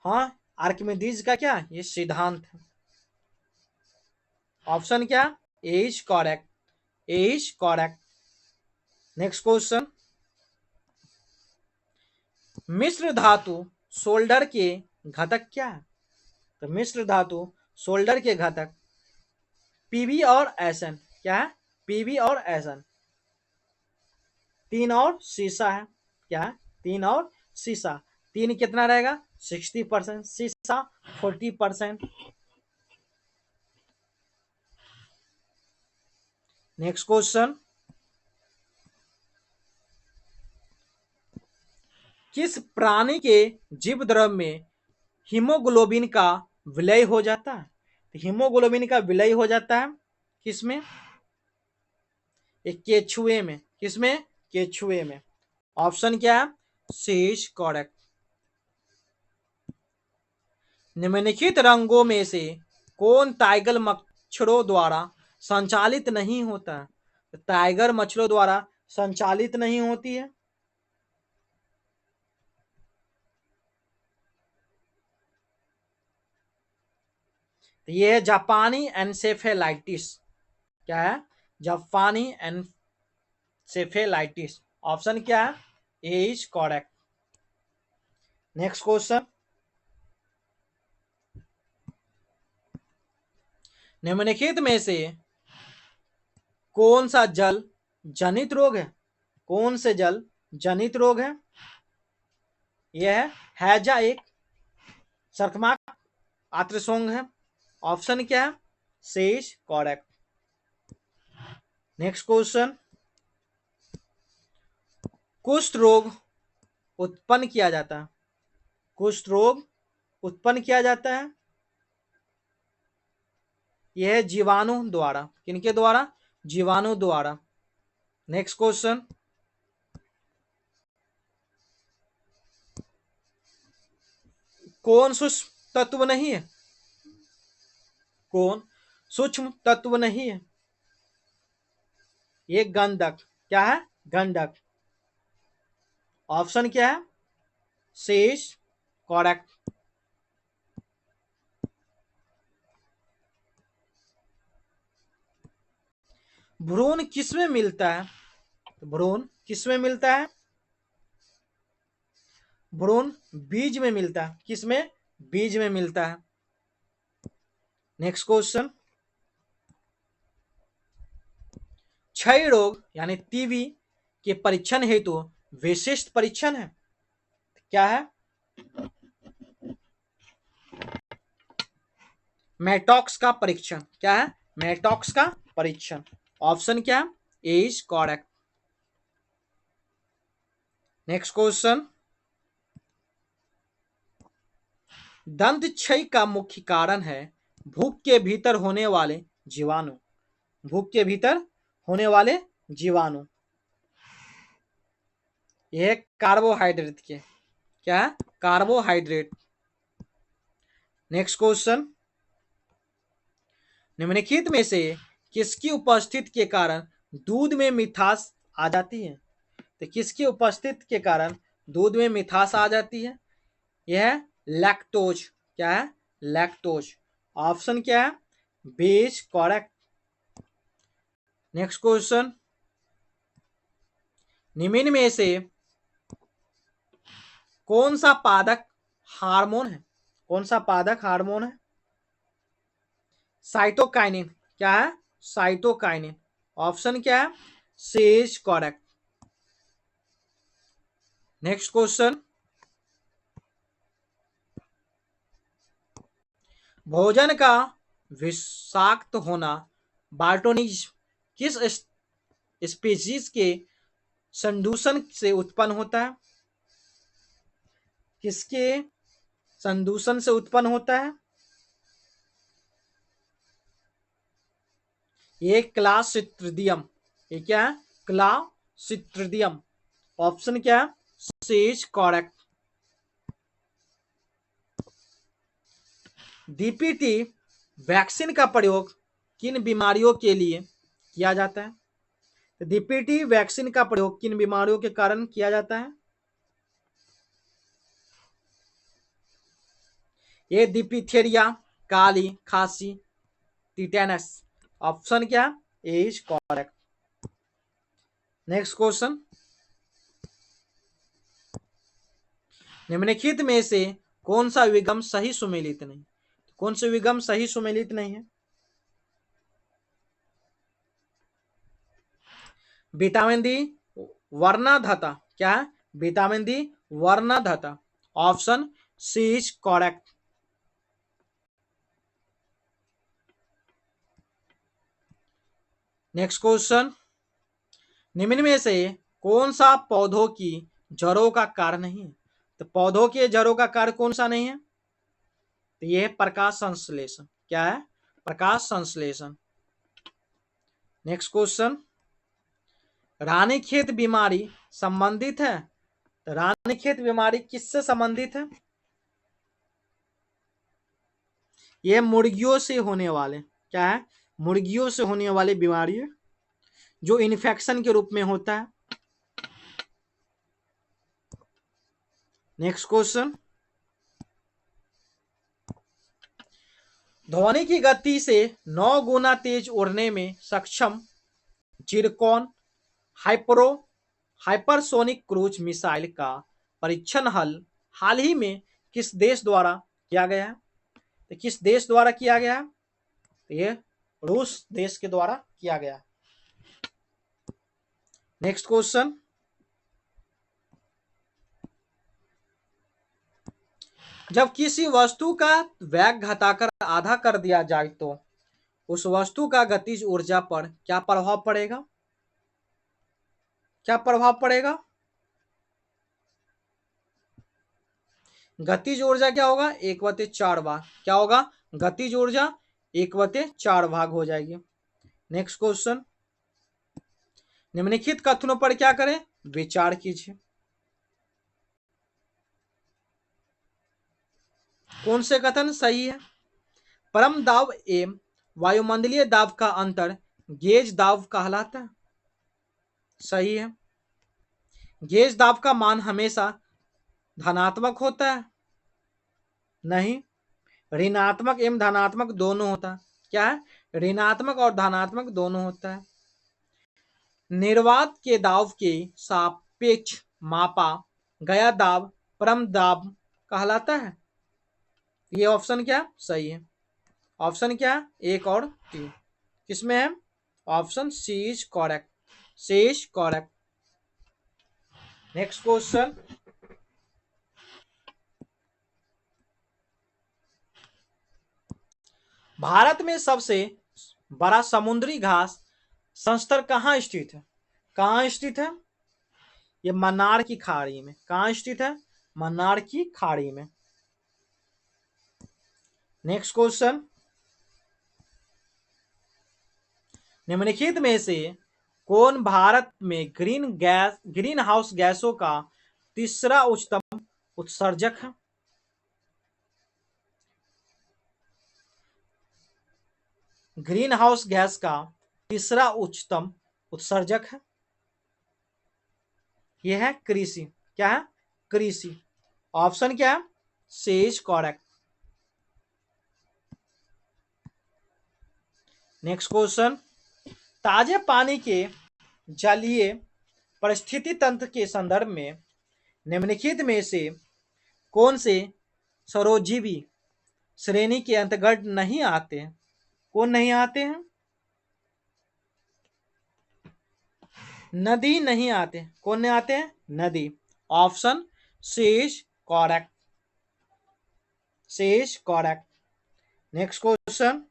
हाँ, आर्किमिडीज का क्या ये सिद्धांत है। ऑप्शन क्या, A is correct, A is correct. Next question, मिश्र धातु सोल्डर के घटक क्या है। तो मिश्र धातु सोल्डर के घटक पीवी और एसएन क्या है, पीवी और एसएन। तीन और सीसा है, क्या है, तीन और सीसा। तीन कितना रहेगा 60%, सीसा 40%। नेक्स्ट क्वेश्चन, किस प्राणी के जीव द्रव में हीमोग्लोबिन का विलय हो जाता है। तो हीमोग्लोबिन का विलय हो जाता है किसमें, एक केचुए में। किसमें, केचुए में। ऑप्शन क्या है, सी इज करेक्ट। निम्नलिखित रंगों में से कौन टाइगर मच्छरों द्वारा संचालित नहीं होता है। तो टाइगर मच्छरों द्वारा संचालित नहीं होती है। तो ये है जापानी एनसेफेलाइटिस। क्या है, जापानी एनसेफेलाइटिस। ऑप्शन क्या है, A is correct. Next question, निम्नलिखित में से कौन सा जल जनित रोग है। कौन से जल जनित रोग है। यह है हैजा एक सर्कमाक आत्रसोंग है। ऑप्शन क्या है, C is correct. Next question, कुष्ठ रोग उत्पन्न किया जाता है। कुष्ठ रोग उत्पन्न किया जाता है, यह है जीवाणु द्वारा। किनके द्वारा, जीवाणु द्वारा। नेक्स्ट क्वेश्चन, कौन सूक्ष्म तत्व नहीं है। कौन सूक्ष्म तत्व नहीं है। ये गंधक। क्या है, गंधक। ऑप्शन क्या है, सी इज करेक्ट। भ्रूण किसमें मिलता है। भ्रूण किसमें मिलता है, भ्रूण बीज में मिलता है। किसमें, बीज में मिलता है। नेक्स्ट क्वेश्चन, क्षय रोग यानी टीबी के परीक्षण हेतु विशिष्ट परीक्षण है। क्या है, मैटॉक्स का परीक्षण। क्या है, मैटॉक्स का परीक्षण। ऑप्शन क्या, A is correct. Next question, दंत क्षय का मुख्य कारण है भूख के भीतर होने वाले जीवाणु। भूख के भीतर होने वाले जीवाणु। यह कार्बोहाइड्रेट के। क्या है, कार्बोहाइड्रेट। नेक्स्ट क्वेश्चन, निम्नलिखित में से किसकी उपस्थिति के कारण दूध में मिठास आ जाती है। तो किसकी उपस्थिति के कारण दूध में मिठास आ जाती है। यह है लैक्टोज। क्या है, लैक्टोज। ऑप्शन क्या है, B is correct. Next question, निम्न में से कौन सा पादक हार्मोन है। कौन सा पादक हार्मोन है, साइटोकाइनिन। क्या है, साइटोकाइनिन। ऑप्शन क्या है, C is correct. Next question, भोजन का विषाक्त होना बार्टोनिज किस स्पीशीज के संदूषण से उत्पन्न होता है। किसके संदूषण से उत्पन्न होता है। ये क्लासिट्रिडियम। ये क्या है, क्लासिट्रिडियम। ऑप्शन क्या है, C is correct. DPT vaccine का प्रयोग किन बीमारियों के लिए किया जाता है। तो डीपीटी वैक्सीन का प्रयोग किन बीमारियों के कारण किया जाता है। ए डिप्थीरिया, काली खांसी, टिटेनस। ऑप्शन क्या? A is correct. Next question, निम्नलिखित में से कौन सा विगम सही सुमेलित नहीं? कौन सा विगम सही सुमेलित नहीं है? विटामिन डी वर्णाधाता। क्या है? विटामिन डी वर्णाधाता। Option C is correct. Next question, निम्न में से कौन सा पौधों की जड़ों का कार्य नहीं है? तो पौधों के जड़ों का कार्य कौन सा नहीं है? तो यह है प्रकाश संश्लेषण। क्या है? प्रकाश संश्लेषण। नेक्स्ट क्वेश्चन, रानीखेत बीमारी संबंधित है? तो रानीखेत बीमारी किससे संबंधित है? यह मुर्गियों से होने वाले, क्या है? मुर्गियों से होने वाली बीमारी है जो इन्फेक्शन के रूप में होता है। नेक्स्ट क्वेश्चन, ध्वनि की गति से 9 गुना तेज उड़ने में सक्षम जिरकॉन हाइपरसोनिक क्रूज मिसाइल का परीक्षण हाल ही में किस देश द्वारा किया गया है? तो किस देश द्वारा किया गया है? तो ये रूस देश के द्वारा किया गया है। नेक्स्ट क्वेश्चन, जब किसी वस्तु का वेग घटाकर आधा कर दिया जाए तो उस वस्तु का गतिज ऊर्जा पर क्या प्रभाव पड़ेगा? क्या प्रभाव पड़ेगा? गतिज ऊर्जा क्या होगा? 1/4 भाग। क्या होगा? गतिज ऊर्जा 1/4 भाग हो जाएगी। नेक्स्ट क्वेश्चन, निम्नलिखित कथनों पर क्या करें? विचार कीजिए। कौन से कथन सही है? परम दाब एवं वायुमंडलीय दाब का अंतर गेज दाब कहलाता है। सही है। गेज दाब का मान हमेशा धनात्मक होता है? नहीं, ऋणात्मक एवं धनात्मक दोनों होता है। क्या है? ऋणात्मक और धनात्मक दोनों होता है। निर्वात के दाब के सापेक्ष मापा गया दाब परम दाब कहलाता है। ये ऑप्शन क्या सही है? ऑप्शन क्या है? 1 और 3 किसमें है? Option C is correct. C is correct. Next question, Bharat में सबसे बड़ा समुद्री घास संस्तर कहाँ स्थित है? कहाँ स्थित है? ये मन्नार की खाड़ी में। कहाँ स्थित है? मन्नार की खाड़ी में। नेक्स्ट क्वेश्चन, निम्नलिखित में से कौन भारत में ग्रीन हाउस गैसों का तीसरा उच्चतम उत्सर्जक है? ग्रीन हाउस गैस का तीसरा उच्चतम उत्सर्जक है। यह है कृषि। क्या है? कृषि। ऑप्शन क्या है? C is correct. Next question, ताजे पानी के जलीय परिस्थिति तंत्र के संदर्भ में निम्नलिखित में से कौन से सरोजीवी श्रेणी के अंतर्गत नहीं आते हैं? कौन नहीं आते हैं? नदी नहीं आते। कौन नहीं आते हैं? नदी। Option C is correct. C is correct. Next question,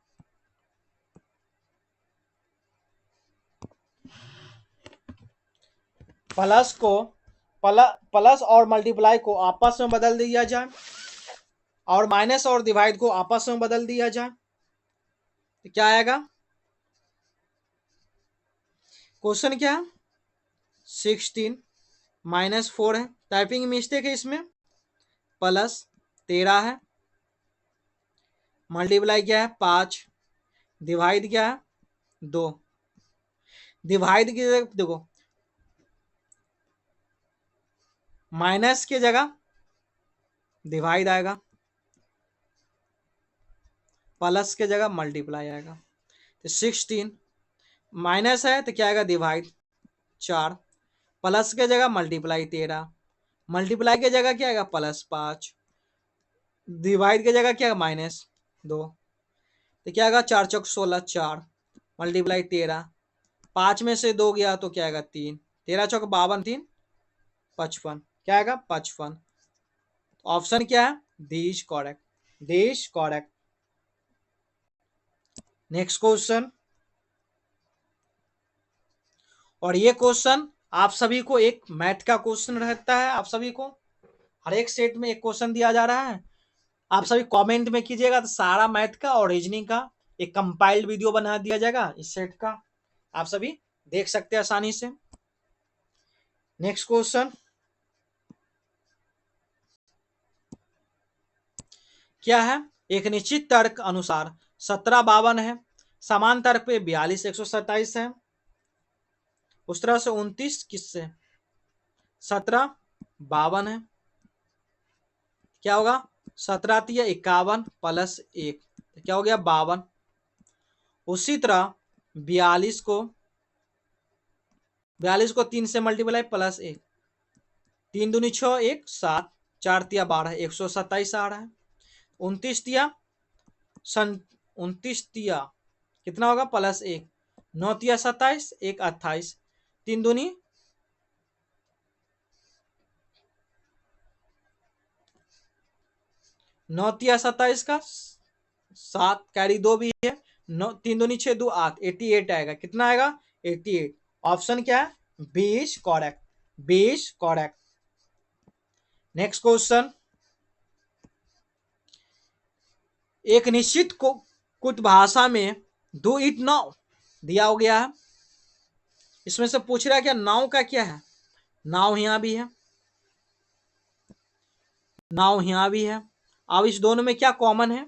plus और मल्टीप्लाई को आपस में बदल दिया जाए और माइनस और डिवाइड को आपस में बदल दिया जाए तो क्या आएगा? क्वेश्चन क्या है? 16 -4 है। टाइपिंग मिस्टेक है इसमें। प्लस 13 है। मल्टीप्लाई क्या है? 5। डिवाइड क्या है? 2। डिवाइड की जगह देखो, माइनस की जगह डिवाइड आएगा। प्लस के जगह मल्टीप्लाई आएगा। तो 16 माइनस है तो क्या आएगा डिवाइड 4, प्लस के जगह मल्टीप्लाई 13, मल्टीप्लाई के जगह क्या आएगा प्लस 5, डिवाइड की जगह क्या है -2, तो क्या आएगा 4 चौक 16, 4 मल्टीप्लाई 13, 5 में से 2 गया तो क्या आएगा 3, 13 चौक 52, 3 55, क्या आएगा 55। ऑप्शन क्या है this correct, this correct. Next question, और ये क्वेश्चन आप सभी को एक मैथ का क्वेश्चन रहता है, आप सभी को हर एक सेट में एक क्वेश्चन दिया जा रहा है। आप सभी कमेंट में कीजिएगा तो सारा मैथ का और रीजनिंग का एक कंपाइल्ड वीडियो बना दिया जाएगा इस सेट का, आप सभी देख सकते हैं आसानी से। नेक्स्ट क्वेश्चन क्या है, एक निश्चित तर्क अनुसार 17 52 है, समान तर्क पे 42 127 है, उस तरह से 29 किससे 17 52 है, क्या होगा 17 तिया 51 प्लस 1, क्या हो गया 52। उसी तरह 42 को 3 से मल्टीप्लाई प्लस 1, 3 दूनी 6 1 7, 4 तिया 12 127 आ रहा है। 29 तिया 29 तिया कितना होगा प्लस 1, 9 तिया 27 1 28, 3 दूनी 9 तिया 27 का 7 कैरी 2 भी है, 9 3 दूनी 6 2 8, 88 आएगा, कितना आएगा 88। ऑप्शन क्या है 20 करेक्ट, 20 करेक्ट। नेक्स्ट क्वेश्चन, एक निश्चित को कुछ भाषा में डू इट नाउ दिया हो गया है, इसमें से पूछ रहा है क्या नाउ का क्या है, नाउ यहां भी है, नाउ यहां भी है। अब इस दोनों में क्या कॉमन है,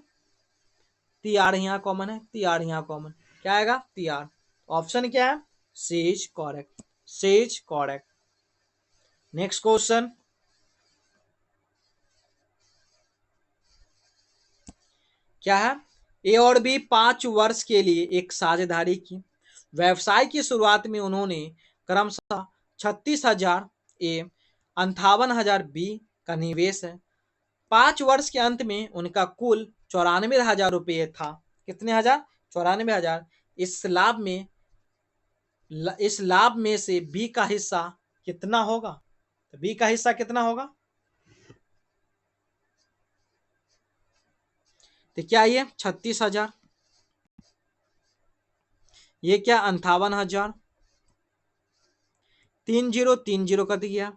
टीआर यहां कॉमन है, टीआर यहां कॉमन, क्या आएगा टीआर। ऑप्शन क्या है says correct, says correct. Next question, क्या है, ए और बी 5 वर्ष के लिए एक साझेदारी की, व्यवसाय की शुरुआत में उन्होंने क्रमशः 36,000 ए 58,000 बी का निवेश है, 5 वर्ष के अंत में उनका कुल 94,000 रुपये था, कितने हजार 94,000। इस लाभ में से बी का हिस्सा कितना होगा, तो बी का हिस्सा कितना होगा, तो क्या ये 36,000, ये क्या 58,000, 3 0 3 0 कर दिया,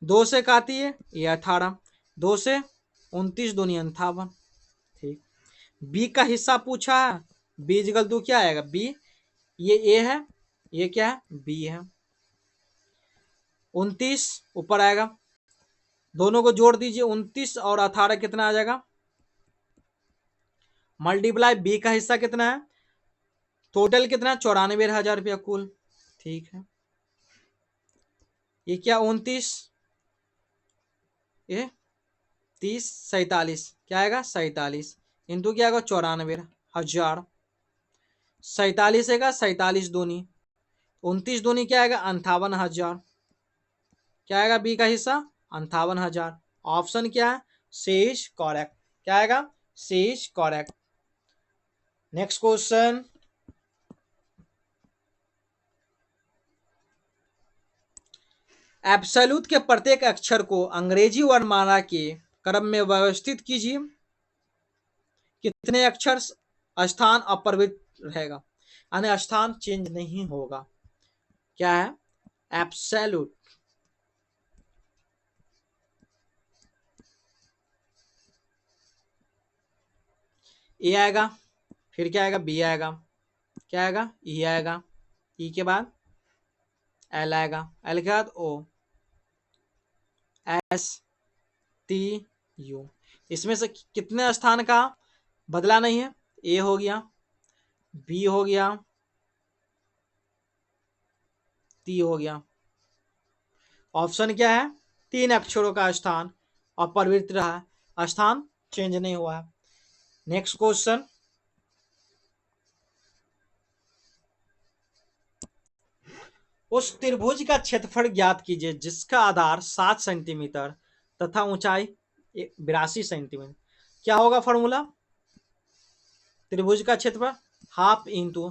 2 से काटी है ये 18, 2 से 29 दूनी 58, ठीक। बी का हिस्सा पूछा है, बी जगल 2 क्या आएगा बी, ये ए है, ये क्या है बी है, 29 ऊपर आएगा, दोनों को जोड़ दीजिए 29 और 18 कितना आ जाएगा, मल्टीप्लाई बी का हिस्सा कितना है, टोटल कितना 94,000 रुपया कुल, ठीक है। ये क्या 29 ये 30 47, क्या आएगा 47 इंटू क्या आएगा 94,000, 47 आएगा 47 दूनी 29 दूनी क्या आएगा 58,000, क्या आएगा बी का हिस्सा 58,000। ऑप्शन क्या है शेष करेक्ट, क्या आएगा शेष करेक्ट। नेक्स्ट क्वेश्चन, एब्सोल्यूट के प्रत्येक अक्षर को अंग्रेजी वर्णमाला के क्रम में व्यवस्थित कीजिए, कितने अक्षर स्थान अपरिवर्तित रहेगा, यानी स्थान चेंज नहीं होगा, क्या है एब्सोल्यूट। ए आएगा, फिर क्या आएगा बी आएगा, क्या आएगा ई आएगा, ई के बाद एल आएगा, एल के बाद ओ, एस टी यू, इसमें से कितने स्थान का बदला नहीं है, ए हो गया, बी हो गया, टी हो गया। ऑप्शन क्या है 3 अक्षरों का स्थान अपरिवर्तित रहा, स्थान चेंज नहीं हुआ है। नेक्स्ट क्वेश्चन, उस त्रिभुज का क्षेत्रफल ज्ञात कीजिए जिसका आधार 7 सेंटीमीटर तथा ऊंचाई 82 सेंटीमीटर। क्या होगा फॉर्मूला? त्रिभुज का क्षेत्रफल half into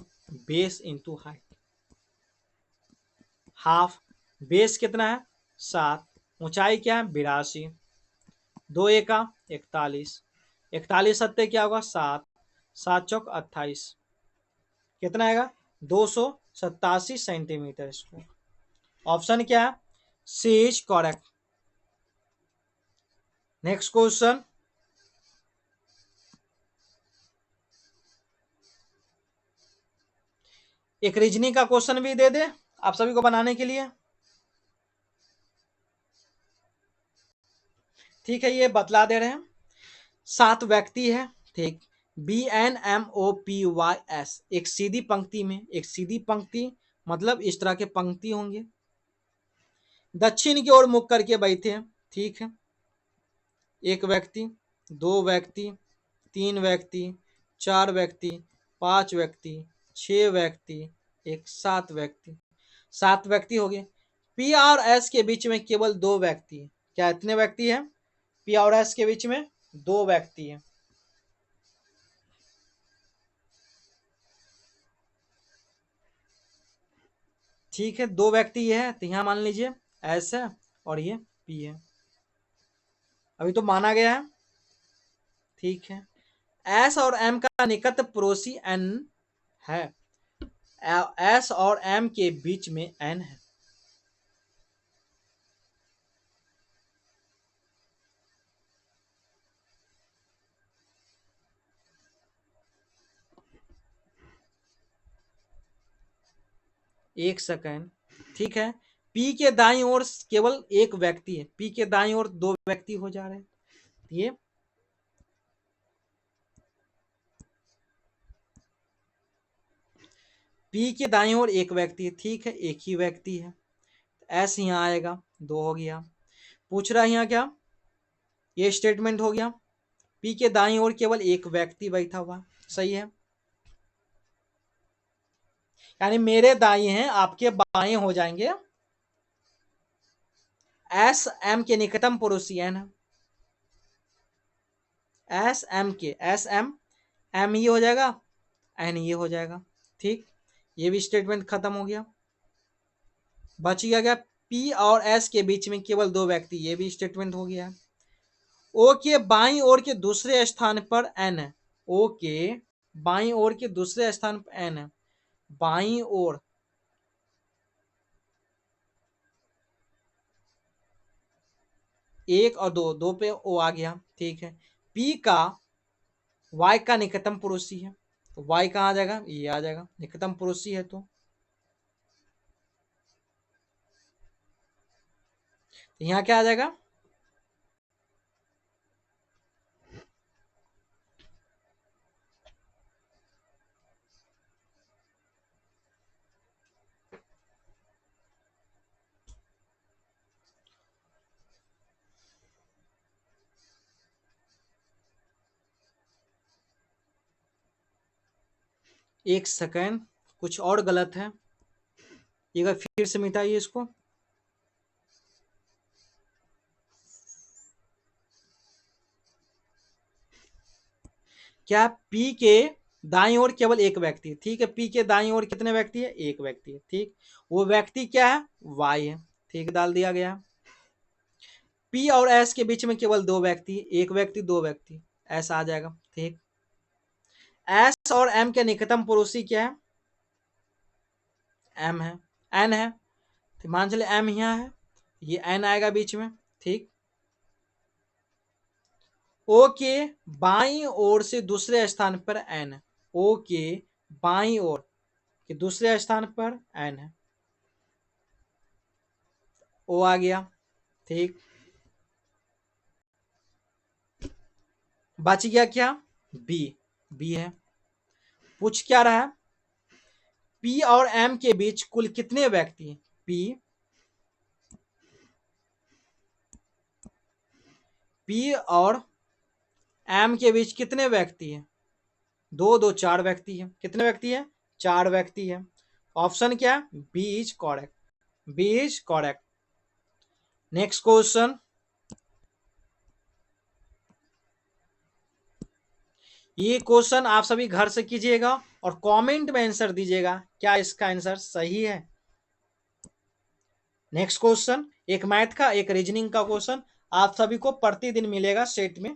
base into height. Half, base कितना है 7, ऊंचाई क्या है 82, 2 एका 41, 41 सत्ते क्या होगा 7, 7 चौक 28, कितना आएगा 287 सेंटीमीटर स्क्वायर। ऑप्शन क्या है? C is correct. Next question, एक रीजनिंग का क्वेश्चन भी दे दे आप सभी को बनाने के लिए। ठीक है, ये बतला दे रहे हैं। 7 व्यक्ति है, ठीक, BNMOPYS, एक सीधी पंक्ति में, एक सीधी पंक्ति मतलब इस तरह के पंक्ति होंगे, दक्षिण की ओर मुख करके बैठे हैं, ठीक है। एक व्यक्ति, 2 व्यक्ति, 3 व्यक्ति, 4 व्यक्ति, 5 व्यक्ति, 6 व्यक्ति, एक 7 व्यक्ति, 7 व्यक्ति हो गए। पी और एस के बीच में केवल 2 व्यक्ति है। क्या इतने व्यक्ति हैं? पी और एस के बीच में 2 व्यक्ति हैं। ठीक है, 2 व्यक्ति ये है, तो यहां मान लीजिए एस है और ये पी है, अभी तो माना गया है। ठीक है, एस और एम का निकट पड़ोसी एन है, एस और एम के बीच में एन है। एक सेकेंड, ठीक है। पी के दाईं ओर केवल एक व्यक्ति है, पी के दाईं ओर 2 व्यक्ति हो जा रहे हैं। ये पी के दाईं ओर एक व्यक्ति है, ठीक है, एक ही व्यक्ति है। एस यहाँ आएगा, 2 हो गया। पूछ रहा है यहाँ क्या? ये स्टेटमेंट हो गया, पी के दाईं ओर केवल एक व्यक्ति बैठा हुआ, सही है। यानी मेरे दाएं हैं, आपके बाएं हो जाएंगे। एस एम के निकटतम पड़ोसी एन है, एस एम के, एस एम, एम ये हो जाएगा, एन ये हो जाएगा, ठीक। ये भी स्टेटमेंट खत्म हो गया। बच गया पी और एस के बीच में केवल 2 व्यक्ति, ये भी स्टेटमेंट हो गया। ओ के बाईं ओर के दूसरे स्थान पर एन है, ओ के बाईं ओर के दूसरे स्थान पर एन है, बाईं ओर, एक और दो, 2 पे ओ आ गया, ठीक है। पी का वाई का निकटतम पड़ोसी है, तो वाई कहाँ आ जाएगा? ये आ जाएगा, निकटतम पड़ोसी है तो यहाँ क्या आ जाएगा? एक सेकेंड, कुछ और गलत है, एक बार फिर से मिटाइए इसको। क्या पी के दाईं ओर केवल एक व्यक्ति है, ठीक है। पी के दाईं ओर कितने व्यक्ति है? एक व्यक्ति है, ठीक। वो व्यक्ति क्या है? वाई है, ठीक, डाल दिया गया। पी और एस के बीच में केवल 2 व्यक्ति, एक व्यक्ति 2 व्यक्ति, ऐसा आ जाएगा, ठीक। एस और एम के निकटतम पड़ोसी क्या है? एम है, एन है, तो मान चले एम यहाँ है, ये एन आएगा बीच में, ठीक। ओ के बाईं ओर से दूसरे स्थान पर एन है, ओ के बाईं ओर के दूसरे स्थान पर एन है, ओ आ गया, ठीक। बच गया क्या? बी, बी है। पूछ क्या रहा है? पी और एम के बीच कुल कितने व्यक्ति हैं? पी और एम के बीच कितने व्यक्ति हैं? दो दो चार व्यक्ति हैं। कितने व्यक्ति हैं? चार व्यक्ति हैं। ऑप्शन क्या है? B is correct. B is correct. Next question, ये क्वेश्चन आप सभी घर से कीजिएगा और कमेंट में आंसर दीजिएगा क्या इसका आंसर सही है। नेक्स्ट क्वेश्चन, एक मैथ का एक रीजनिंग का क्वेश्चन आप सभी को प्रतिदिन मिलेगा सेट में।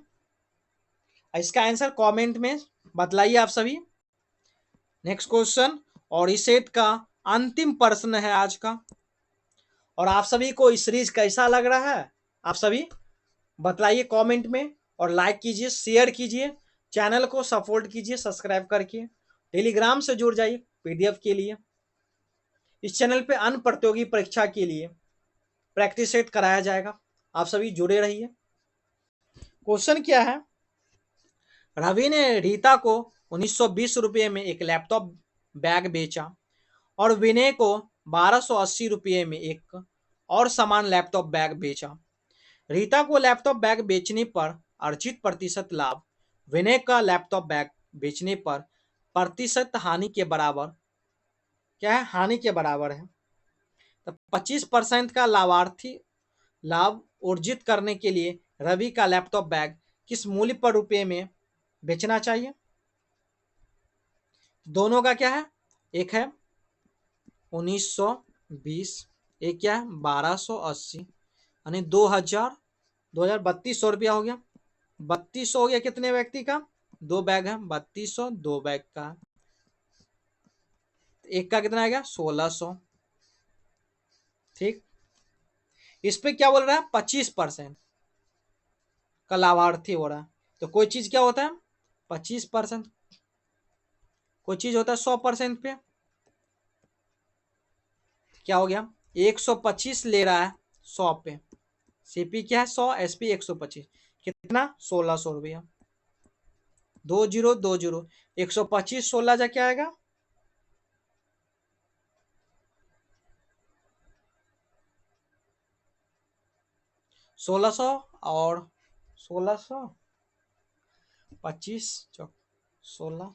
इसका आंसर कमेंट में बतलाइए आप सभी। नेक्स्ट क्वेश्चन, और इस सेट का अंतिम प्रश्न है आज का। और आप सभी को इस सीरीज कैसा लग रहा है आप सभी बतलाइए कमेंट में, और लाइक कीजिए, शेयर कीजिए, चैनल को सपोर्ट कीजिए सब्सक्राइब करके। टेलीग्राम से जुड़ जाइए पीडीएफ के लिए। इस चैनल पे अन्य प्रतियोगी परीक्षा के लिए प्रैक्टिस सेट कराया जाएगा, आप सभी जुड़े रहिए। क्वेश्चन क्या है? रवि ने रीता को 1920 रुपये में एक लैपटॉप बैग बेचा और विनय को 1280 रुपये में एक और समान लैपटॉप बैग बेचा। रीता को लैपटॉप बैग बेचने पर अर्जित प्रतिशत लाभ विनय का लैपटॉप बैग बेचने पर प्रतिशत हानि के बराबर क्या है? हानि के बराबर है। तो 25% का लाभार्थी लाभ अर्जित करने के लिए रवि का लैपटॉप बैग किस मूल्य पर रुपये में बेचना चाहिए? दोनों का क्या है? एक है 1920, एक क्या है 1280, यानी 2000 3200 रुपया हो गया। 3200 हो गया कितने व्यक्ति का? दो बैग है, 3200 दो बैग का। एक का कितना आएगा? 1600। ठीक, इस पे क्या बोल रहा है? 25% का लाभार्थी हो रहा है। तो कोई चीज क्या होता है 25%, कोई चीज होता है 100% पे। क्या हो गया? 125 ले रहा है 100 पे। सीपी क्या है? 100, एसपी 125, कितना? 1600 रुपया। 2020, 125 16 जा क्या आएगा? 1600 और 1600 25 16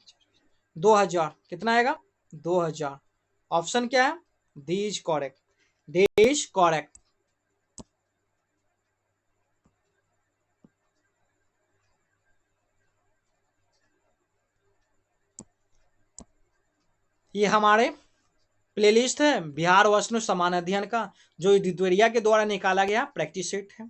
2000 कितना आएगा? 2000। ऑप्शन क्या है? D is correct. D is correct. ये हमारे प्लेलिस्ट है बिहार वैष्णव समान अध्ययन का, जो द्वितीय के द्वारा निकाला गया प्रैक्टिस सेट है।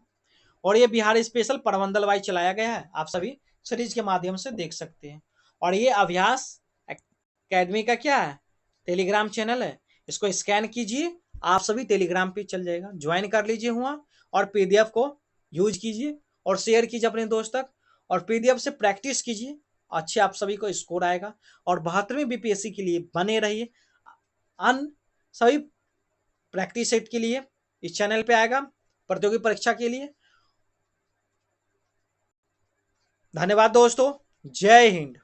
और ये बिहार स्पेशल प्रबंधन वाइज चलाया गया है, आप सभी सीरीज के माध्यम से देख सकते हैं। और ये अभ्यास एकेडमी का क्या है? टेलीग्राम चैनल है। इसको स्कैन कीजिए, आप सभी टेलीग्राम पे चल जाएगा, ज्वाइन कर लीजिए हुआ, और पीडीएफ को यूज कीजिए और शेयर कीजिए अपने दोस्त तक, और पीडीएफ से प्रैक्टिस कीजिए। अच्छे आप सभी को स्कोर आएगा। और 72वीं बीपीएससी के लिए बने रहिए। अन्य सभी प्रैक्टिस सेट के लिए इस चैनल पे आएगा प्रतियोगी परीक्षा के लिए। धन्यवाद दोस्तों, जय हिंद।